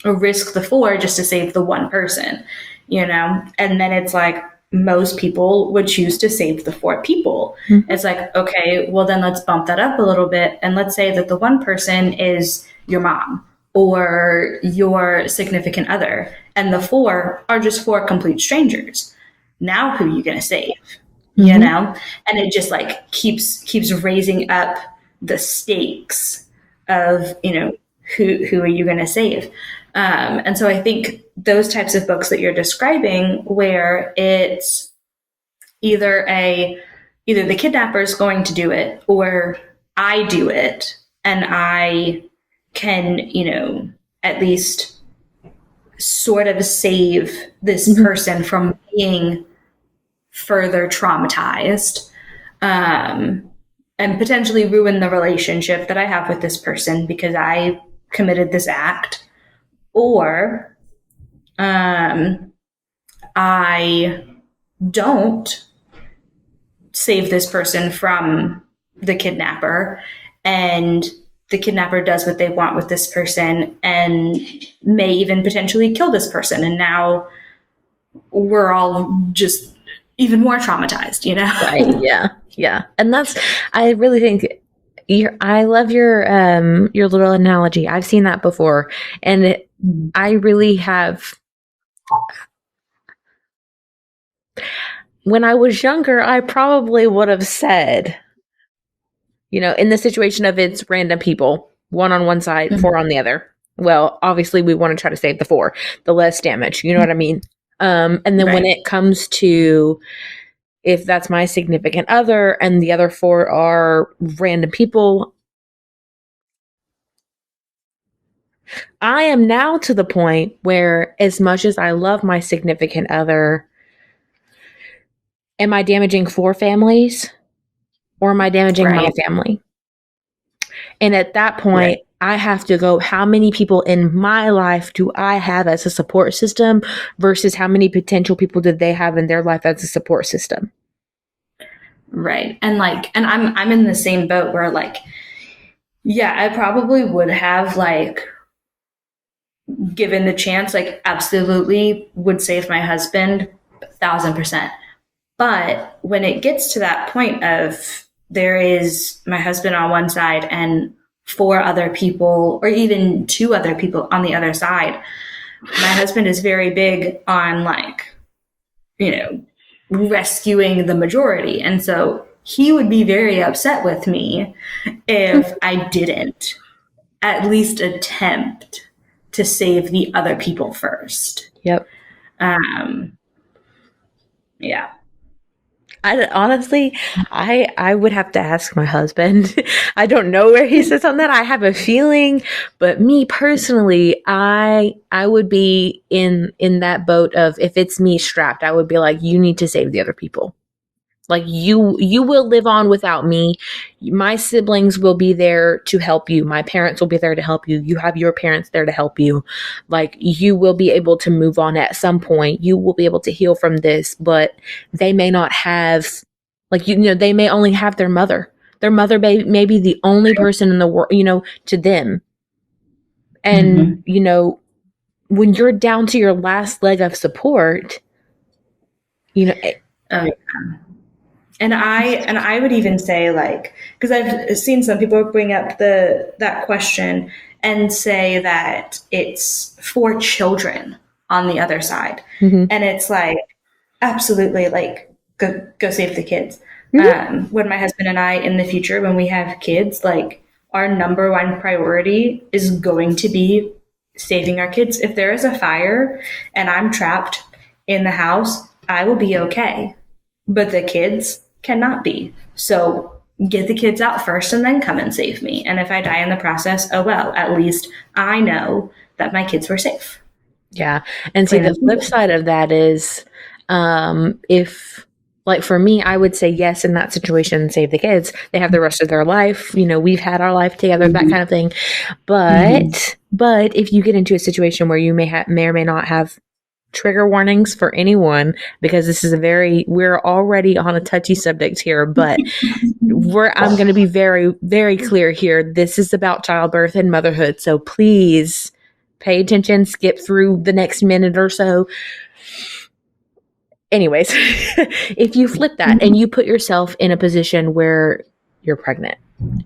risk the four just to save the one person? You know? And then it's like, most people would choose to save the four people. It's like, okay, well then let's bump that up a little bit. And let's say that the one person is your mom or your significant other, and the four are just four complete strangers. Now who are you going to save? You know? And it just like keeps raising up the stakes of, you know, who are you going to save? And so I think those types of books that you're describing, where it's either the kidnapper is going to do it, or I do it, and I can, you know, at least sort of save this person from being further traumatized, and potentially ruin the relationship that I have with this person because I committed this act. Or I don't save this person from the kidnapper, and the kidnapper does what they want with this person and may even potentially kill this person. And now we're all just even more traumatized, you know? Right. Yeah. Yeah. And I really think I love your little analogy. I've seen that before, and I really have. When I was younger, I probably would have said, you know, in the situation of it's random people, one on one side, four on the other. Well, obviously we want to try to save the four, the less damage. You know what I mean? And then when it comes to, if that's my significant other and the other four are random people, I am now to the point where, as much as I love my significant other, am I damaging 4 families or am I damaging my Right. family? And at that Right. point, I have to go, how many people in my life do I have as a support system versus how many potential people did they have in their life as a support system? Right. And I'm in the same boat where like, yeah, I probably would have like given the chance, like absolutely would save my husband 1,000%. But when it gets to that point of there is my husband on one side and 4 other people, or even 2 other people on the other side, my husband is very big on like, you know, rescuing the majority. And so he would be very upset with me if I didn't at least attempt to save the other people first. Yep. Um, yeah. I would have to ask my husband. I don't know where he sits on that. I have a feeling, but me personally, I would be in that boat of, if it's me strapped, I would be like, you need to save the other people. Like, you will live on without me. My siblings will be there to help you. My parents will be there to help you. You have your parents there to help you. Like, you will be able to move on at some point. You will be able to heal from this, but they may not have, like, they may only have their mother. Their mother may be the only person in the world, to them. And, Mm-hmm. When you're down to your last leg of support, Oh, yeah. And I would even say like, because I've seen some people bring up that question and say that it's for children on the other side, mhm, and it's like absolutely like go save the kids. mhm, When my husband and I in the future, when we have kids, like our number one priority is going to be saving our kids. If there is a fire and I'm trapped in the house, I will be okay, but the kids cannot be. So get the kids out first and then come and save me. And if I die in the process, oh well, at least I know that my kids were safe. yeah. And see, Plain the and flip simple. side of that is, if, like, for me, I would say yes in that situation, save the kids. They have the rest of their life. We've had our life together, that Mm-hmm. kind of thing. Mm-hmm. But if you get into a situation where you may or may not have trigger warnings for anyone, because we're already on a touchy subject here, but I'm going to be very, very clear here. This is about childbirth and motherhood. So please pay attention, skip through the next minute or so. Anyways, if you flip that and you put yourself in a position where you're pregnant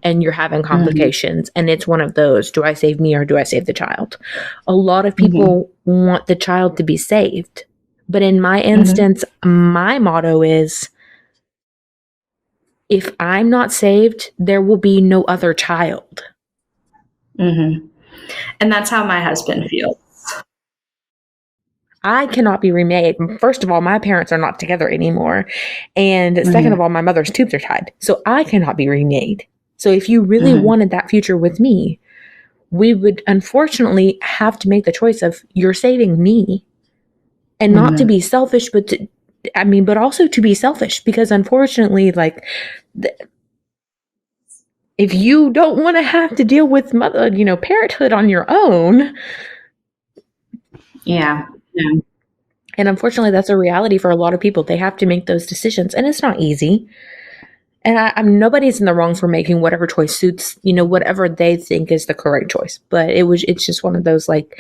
and you're having Mm-hmm. complications, and it's one of those, do I save me or do I save the child? A lot of Mm-hmm. people want the child to be saved. But in my Mm-hmm. instance, my motto is, if I'm not saved, there will be no other child. Mm-hmm. And that's how my husband feels. I cannot be remade. First of all, my parents are not together anymore. And second Mm-hmm. of all, my mother's tubes are tied. So I cannot be remade. So if you really Mm-hmm. wanted that future with me, we would unfortunately have to make the choice of, you're saving me, and not to Mm-hmm. be selfish, but also to be selfish, because unfortunately, like, if you don't want to have to deal with parenthood on your own, Yeah. Yeah. and unfortunately, that's a reality for a lot of people. They have to make those decisions, and it's not easy. And I'm nobody's in the wrong for making whatever choice suits, whatever they think is the correct choice. But it's just one of those, like,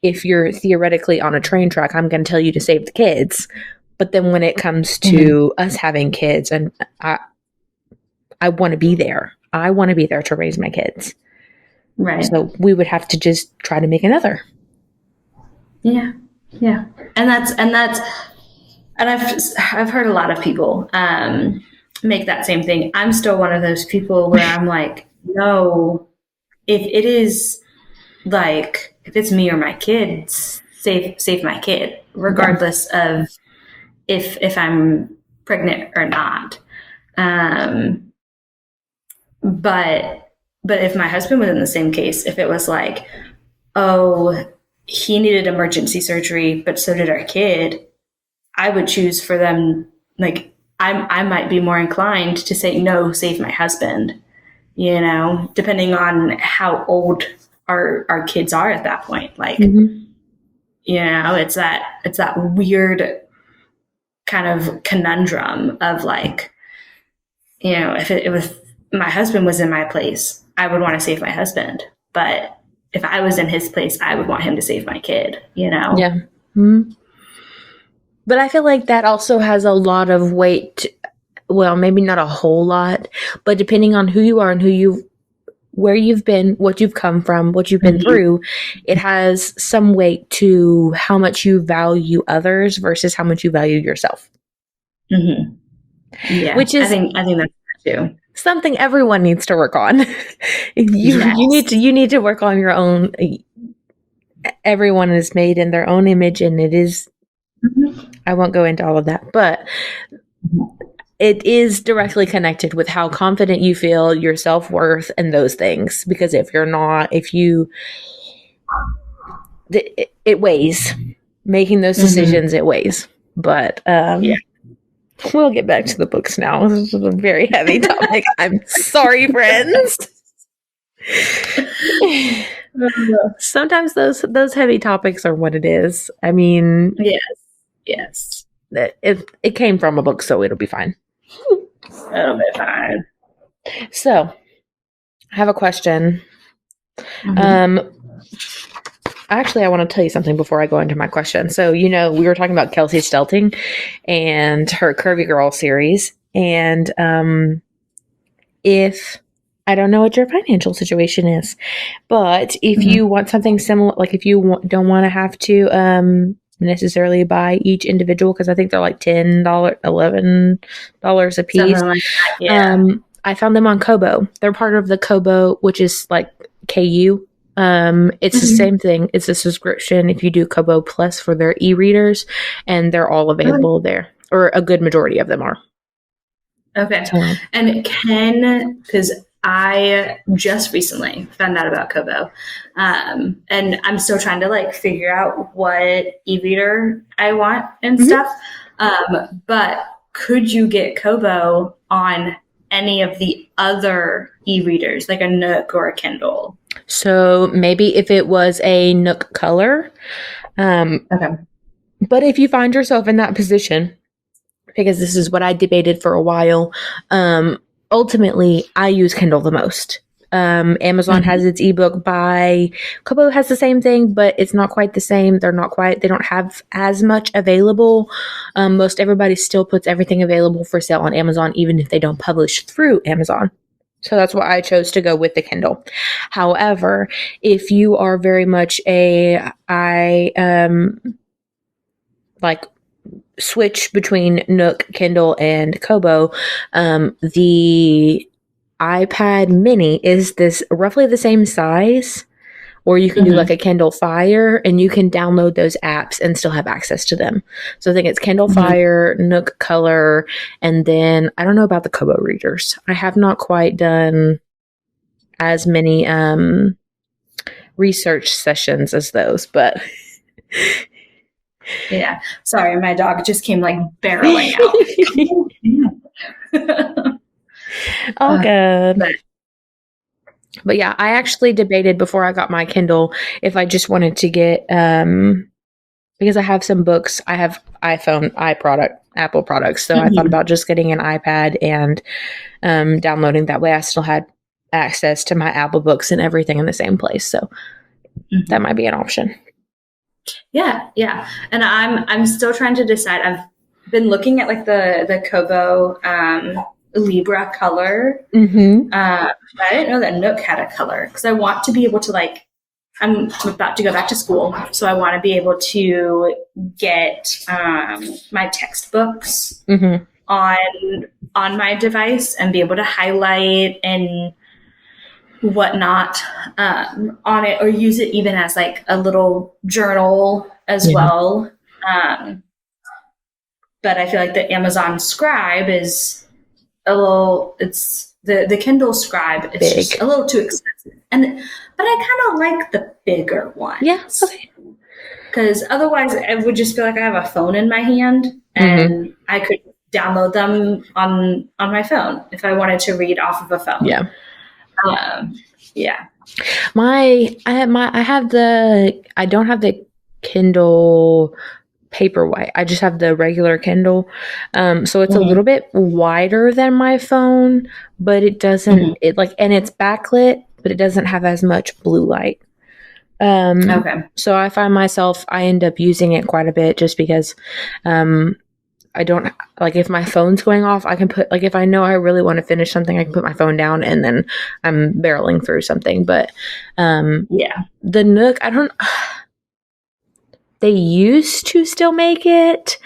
if you're theoretically on a train track, I'm going to tell you to save the kids. But then when it comes Mm-hmm. to us having kids, and I want to be there. I want to be there to raise my kids. Right. So we would have to just try to make another. Yeah. Yeah. And I've heard a lot of people make that same thing. I'm still one of those people where I'm like, no, if it's me or my kids, save my kid, Yeah. regardless of if I'm pregnant or not. Um, but if my husband was in the same case, if it was like, oh, he needed emergency surgery, but so did our kid, I would choose for them, like, I might be more inclined to say, no, save my husband, depending on how old our kids are at that point. Like, Mm-hmm. it's that weird kind of conundrum of like, if my husband was in my place, I would want to save my husband. But if I was in his place, I would want him to save my kid. Yeah. Mm-hmm. But I feel like that also has a lot of weight. Well, maybe not a whole lot, but depending on who you are and where you've been, what you've come from, what you've been through, it has some weight to how much you value others versus how much you value yourself. Mm-hmm. Yeah, Which is I think that's true. something everyone needs to work on. Yes. You need to work on your own. Everyone is made in their own image, and it is. Mm-hmm. I won't go into all of that, but it is directly connected with how confident you feel, your self-worth, and those things. Because if you're not, it weighs. Making those decisions, it weighs. But Yeah. we'll get back to the books now. This is a very heavy topic. I'm sorry, friends. Sometimes those heavy topics are what it is. I mean, Yes. it came from a book, so it'll be fine. It'll be fine. So, I have a question. Mm-hmm. Actually, I want to tell you something before I go into my question. So, we were talking about Kelsey Stelting and her Curvy Girl series. And if I don't know what your financial situation is, but if you want something similar, like if you don't want to have to necessarily buy each individual, because I think they're like $10, $11 a piece. Something like that, yeah. I found them on Kobo. They're part of the Kobo, which is like KU. It's the same thing. It's a subscription if you do Kobo Plus for their e-readers, and they're all available there, or a good majority of them are. Okay. And because I just recently found out about Kobo, and I'm still trying to like figure out what e-reader I want and stuff. But could you get Kobo on any of the other e-readers, like a Nook or a Kindle? So maybe if it was a Nook color. Okay. But if you find yourself in that position, because this is what I debated for a while, ultimately I use Kindle the most. Amazon has its ebook buy. Kobo has the same thing, but it's not quite the same. They don't have as much available. Most everybody still puts everything available for sale on Amazon, even if they don't publish through Amazon. So that's why I chose to go with the Kindle. However, if you are very much like switch between Nook, Kindle, and Kobo, the iPad mini is this roughly the same size, or you can do like a Kindle Fire, and you can download those apps and still have access to them. So I think it's Kindle Fire, Nook Color, and then I don't know about the Kobo readers. I have not quite done as many research sessions as those, but yeah. Sorry, my dog just came like barreling out. All good. But yeah, I actually debated before I got my Kindle if I just wanted to get, because I have some books, I have Apple products. So I thought about just getting an iPad and downloading. That way I still had access to my Apple books and everything in the same place. So that might be an option. Yeah. And I'm still trying to decide. I've been looking at like the Kobo Libra color. I didn't know that Nook had a color, because I want to be able to like, I'm about to go back to school, so I want to be able to get my textbooks on my device and be able to highlight and whatnot on it, or use it even as like a little journal as well. But I feel like the Amazon Scribe is a little, it's the Kindle Scribe. It's just a little too expensive But I kind of like the bigger Yeah. ones Okay. because otherwise it would just feel like I have a phone in my hand Mm-hmm. and I could download them on my phone if I wanted to read off of a phone. Yeah. Um, yeah. I don't have the Kindle Paperwhite. I just have the regular Kindle. So it's a little Mm-hmm. bit wider than my phone, but it doesn't, Mm-hmm. and it's backlit, but it doesn't have as much blue light. Okay. So I end up using it quite a bit just because, I don't like if my phone's going off, I can if I know I really want to finish something, I can put my phone down and then I'm barreling through something. But Yeah. the Nook, I don't. They used to still make it.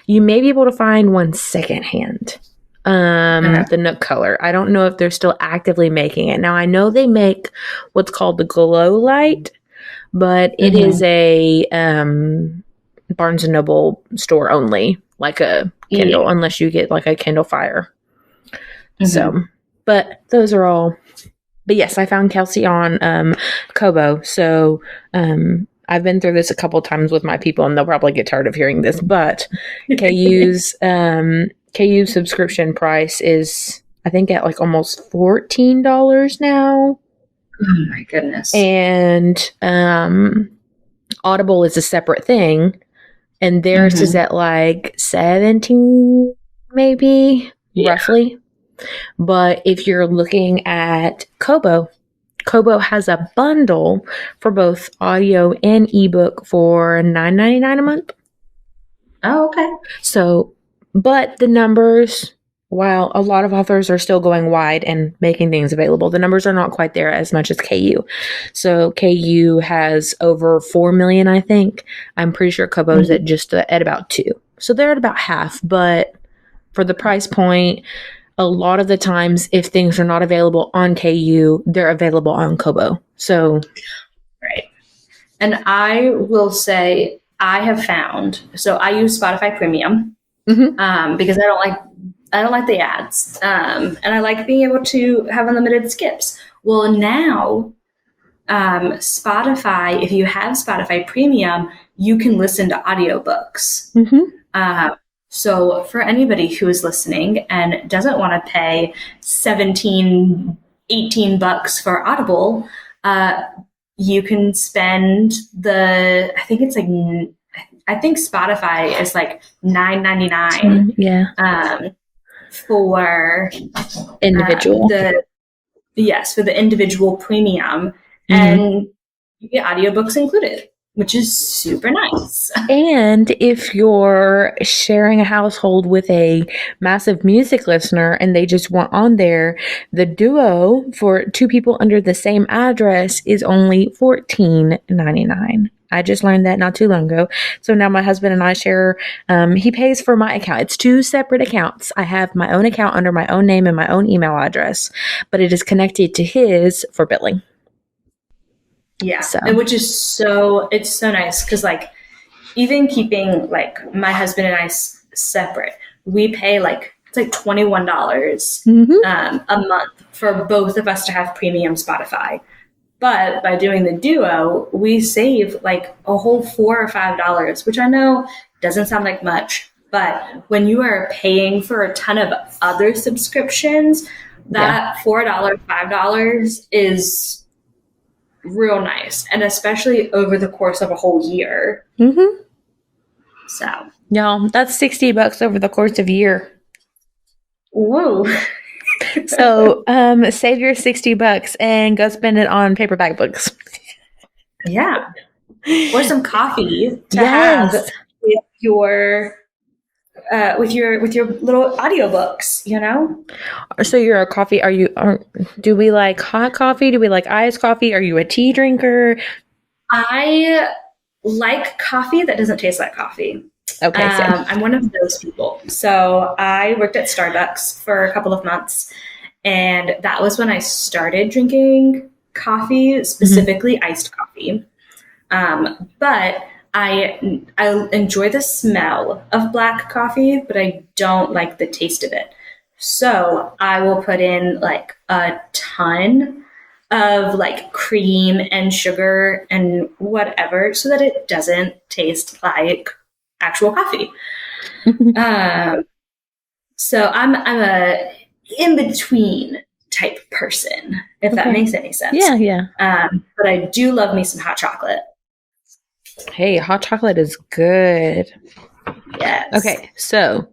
You may be able to find one secondhand. Okay. The Nook color. I don't know if they're still actively making it now. I know they make what's called the Glow Light, but it is Mm-hmm. a Barnes and Noble store only, like a Kindle, Yeah. unless you get like a Kindle Fire. So, Mm-hmm. but those are all. But yes, I found Kelsey on Kobo. So I've been through this a couple times with my people, and they'll probably get tired of hearing this. But KU's subscription price is, I think, at like almost $14 now, Oh my goodness. and Audible is a separate thing, and theirs is Mm-hmm. at like 17, maybe Yeah. roughly. But if you're looking at Kobo has a bundle for both audio and ebook for $9.99 a month. Oh, okay. So, but the numbers, while a lot of authors are still going wide and making things available, the numbers are not quite there as much as KU. So KU has over 4 million, I think. I'm pretty sure Kobo's Mm-hmm. at about 2. So they're at about half, but for the price point, a lot of the times, if things are not available on KU, they're available on Kobo. So, Right. And I will say I have found so I use Spotify Premium mm-hmm. because I don't like the ads and I like being able to have unlimited skips. Well, now Spotify, if you have Spotify Premium, you can listen to audiobooks. Mm-hmm. Uh, so for anybody who is listening and doesn't want to pay 17, 18 bucks for Audible, uh, you can spend I think Spotify is like $9.99 Yeah. for Individual. for the individual premium, Mm-hmm. and you get audiobooks included, which is super nice. And if you're sharing a household with a massive music listener and they just want on there, the duo for 2 people under the same address is only $14.99. I just learned that not too long ago. So now my husband and I share, he pays for my account. It's 2 separate accounts. I have my own account under my own name and my own email address, but it is connected to his for billing. Yeah, So, and it's so nice because like even keeping like my husband and I separate, we pay like it's like $21 a month for both of us to have premium Spotify. But by doing the duo, we save like a whole $4 or $5, which I know doesn't sound like much, but when you are paying for a ton of other subscriptions, that $4, $5 is real nice, and especially over the course of a whole year. mm-hmm. So, Y'all, that's $60 over the course of a year. woo. So, save your $60 and go spend it on paperback books. Yeah. Or some coffee to have Yes. with your little audiobooks, you know? So you're a coffee. Do we like hot coffee? Do we like iced coffee? Are you a tea drinker? I like coffee that doesn't taste like coffee. Okay, same. I'm one of those people. So I worked at Starbucks for a couple of months, and that was when I started drinking coffee, specifically iced coffee. But I enjoy the smell of black coffee, but I don't like the taste of it. So I will put in like a ton of like cream and sugar and whatever so that it doesn't taste like actual coffee. um, so I'm a in between type person, if that makes any sense. Yeah. But I do love me some hot chocolate. Hey, hot chocolate is good. Yes. Okay, so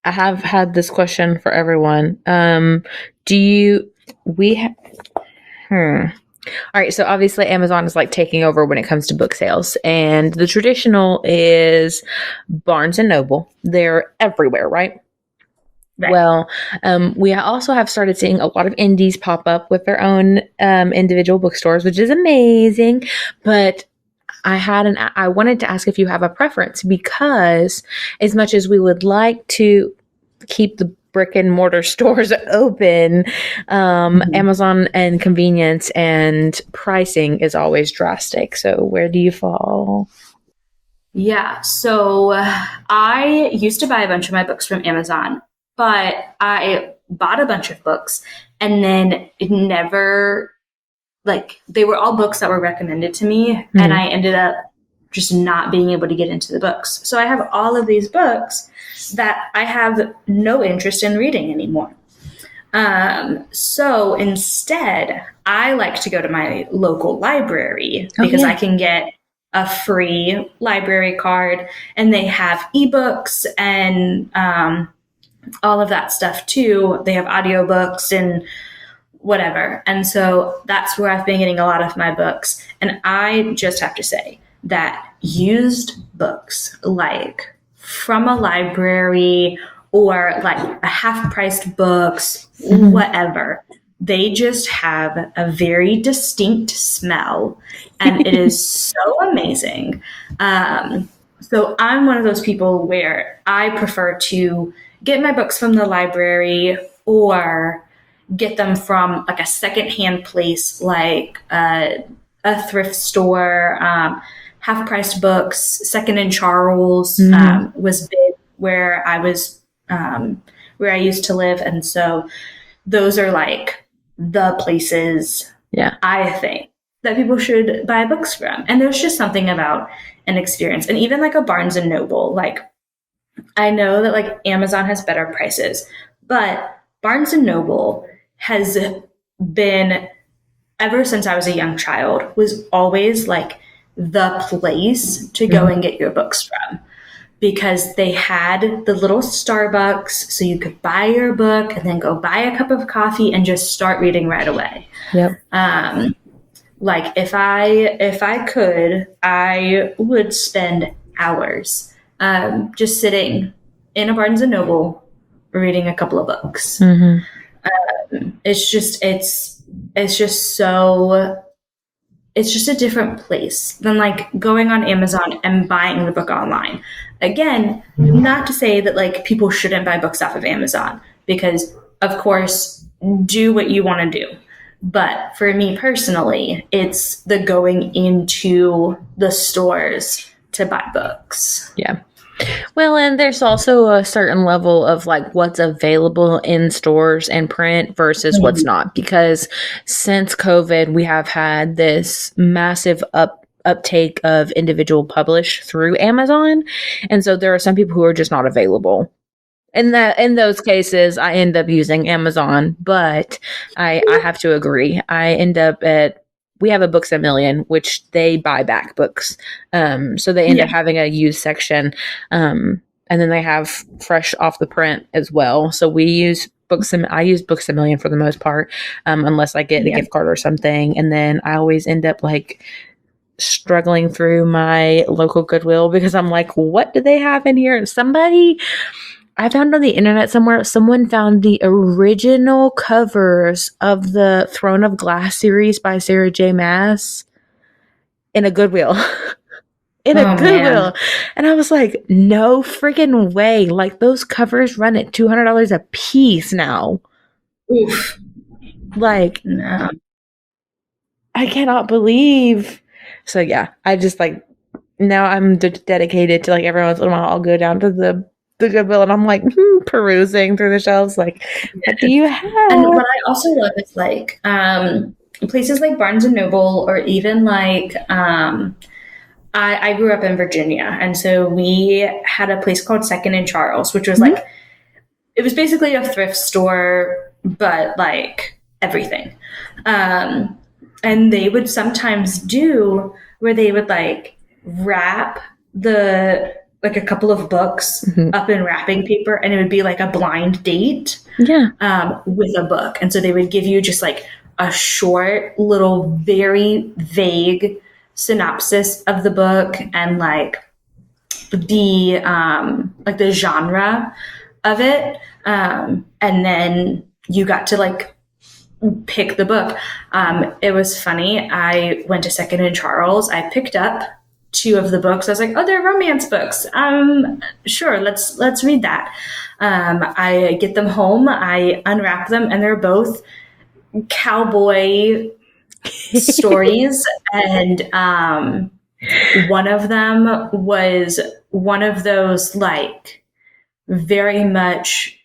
I have had this question for everyone. All right, so obviously Amazon is like taking over when it comes to book sales, and the traditional is Barnes and Noble. They're everywhere, right? Right. Well, we also have started seeing a lot of indies pop up with their own individual bookstores, which is amazing. But I wanted to ask if you have a preference, because as much as we would like to keep the brick and mortar stores open, Amazon and convenience and pricing is always drastic. So where do you fall? Yeah. So I used to buy a bunch of my books from Amazon, but I bought a bunch of books and then it never, like, they were all books that were recommended to me, and I ended up just not being able to get into the books. So I have all of these books that I have no interest in reading anymore. So instead, I like to go to my local library because I can get a free library card, and they have ebooks and all of that stuff too. They have audiobooks and whatever. And so that's where I've been getting a lot of my books. And I just have to say that used books, like from a library or like a half-priced books, whatever, they just have a very distinct smell, and it is so amazing. So I'm one of those people where I prefer to get my books from the library or get them from like a secondhand place, like a thrift store. Half-priced books, Second and Charles was big where I was, where I used to live, and so those are like the places, I think, that people should buy books from. And there's just something about an experience, and even like a Barnes and Noble. Like, I know that like Amazon has better prices, but Barnes and Noble has been, ever since I was a young child, was always like the place to go and get your books from, because they had the little Starbucks so you could buy your book and then go buy a cup of coffee and just start reading right away. Like if I could, I would spend hours just sitting in a Barnes and Noble reading a couple of books. It's just a different place than like going on Amazon and buying the book online. Again, not to say that like people shouldn't buy books off of Amazon, because of course, do what you want to do. But for me personally, it's the going into the stores to buy books. Yeah. Well, and there's also a certain level of like what's available in stores and print versus what's not, because since COVID, we have had this massive uptake of individual publish through Amazon. And so there are some people who are just not available. In those cases, I end up using Amazon, but I have to agree. We have a Books A Million, which they buy back books. So they end up having a used section. And then they have fresh off the print as well. So I use Books A Million for the most part, unless I get a gift card or something. And then I always end up like struggling through my local Goodwill because I'm like, what do they have in here? I found on the internet somewhere, someone found the original covers of the Throne of Glass series by Sarah J. Maas in a Goodwill. Goodwill. Man. And I was like, no freaking way. Like, those covers run at $200 a piece now. Oof. Like, no. I cannot believe. So yeah, I just like, now I'm dedicated to like every once in a while I'll go down to the Goodwill and I'm like perusing through the shelves like, what do you have? And what I also love is like places like Barnes and Noble, or even like I grew up in Virginia, and so we had a place called Second and Charles, which was Mhm. like, it was basically a thrift store, but like everything. Um, and they would sometimes do where they would like wrap the like a couple of books up in wrapping paper, and it would be like a blind date Yeah. with a book. And so they would give you just like a short, little, very vague synopsis of the book and like the genre of it, and then you got to like pick the book. It was funny. I went to Second and Charles. I picked up two of the books. I was like, oh, they're romance books. Sure, let's read that. I get them home. I unwrap them, and they're both cowboy stories. And one of them was one of those like very much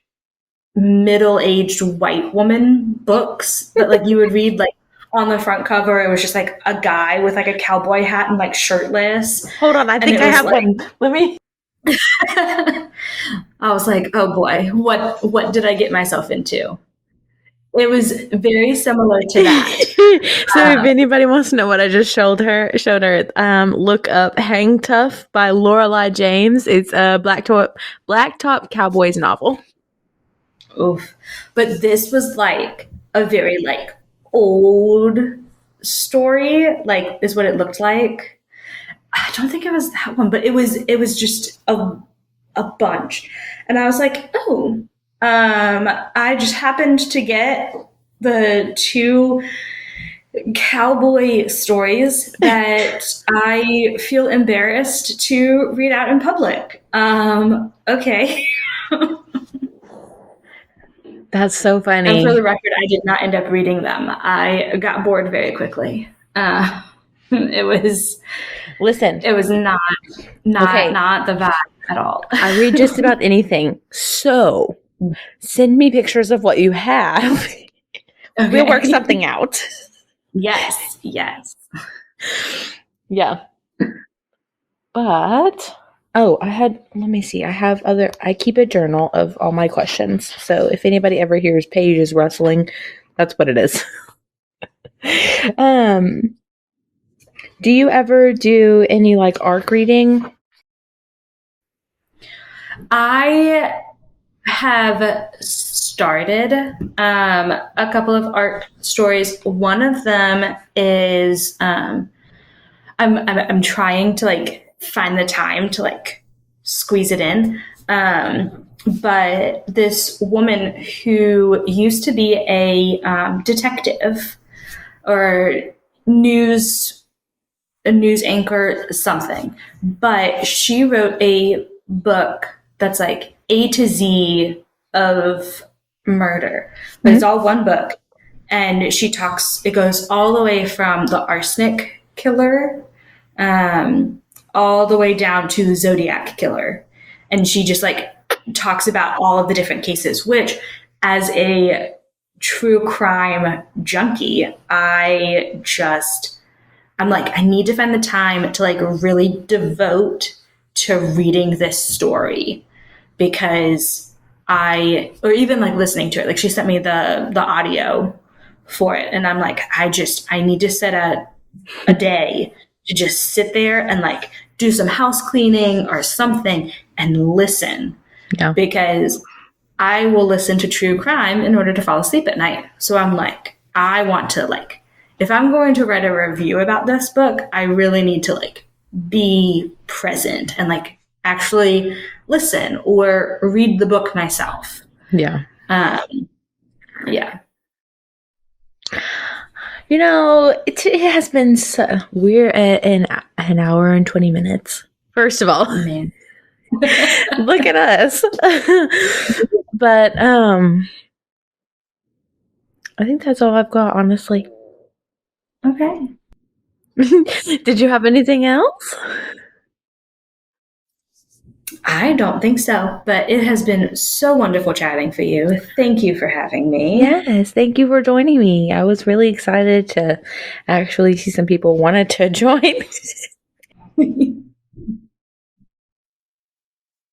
middle-aged white woman books that like you would read like on the front cover. It was just like a guy with like a cowboy hat and like shirtless. Hold on, I think I have one. Let me. I was like, oh boy, what did I get myself into? It was very similar to that. So if anybody wants to know what I just showed her, look up "Hang Tough" by Lorelei James. It's a Blacktop Cowboys novel. Oof. But this was like a very like old story, like is what it looked like. I don't think it was that one, but it was just a bunch. And I was like, oh, I just happened to get the two cowboy stories that I feel embarrassed to read out in public. Okay. That's so funny. And for the record, I did not end up reading them. I got bored very quickly. It was Listen. It was not the vibe at all. I read just about anything. So send me pictures of what you have. Okay. We'll work something out. Yes. Yeah. But let me see. I keep a journal of all my questions. So if anybody ever hears pages rustling, that's what it is. Do you ever do any like ARC reading? I have started a couple of ARC stories. One of them is I'm trying to like find the time to like squeeze it in. But this woman who used to be a detective or a news anchor, something, but she wrote a book that's like A to Z of murder, but it's all one book. And it goes all the way from the arsenic killer, all the way down to the Zodiac killer. And she just like talks about all of the different cases, which as a true crime junkie, I'm like, I need to find the time to like really devote to reading this story, because or even like listening to it. Like she sent me the audio for it, and I'm like, I need to set a day to just sit there and like do some house cleaning or something and listen. Yeah. Because I will listen to true crime in order to fall asleep at night. So I'm like, I want to like, if I'm going to write a review about this book, I really need to like be present and like actually listen or read the book myself. Yeah. Yeah. You know, it has been we're at an hour and 20 minutes. First of all, man. Look at us. But I think that's all I've got, honestly. Okay. Did you have anything else? I don't think so, but it has been so wonderful chatting for you. Thank you for having me. Yes, thank you for joining me. I was really excited to actually see some people wanted to join.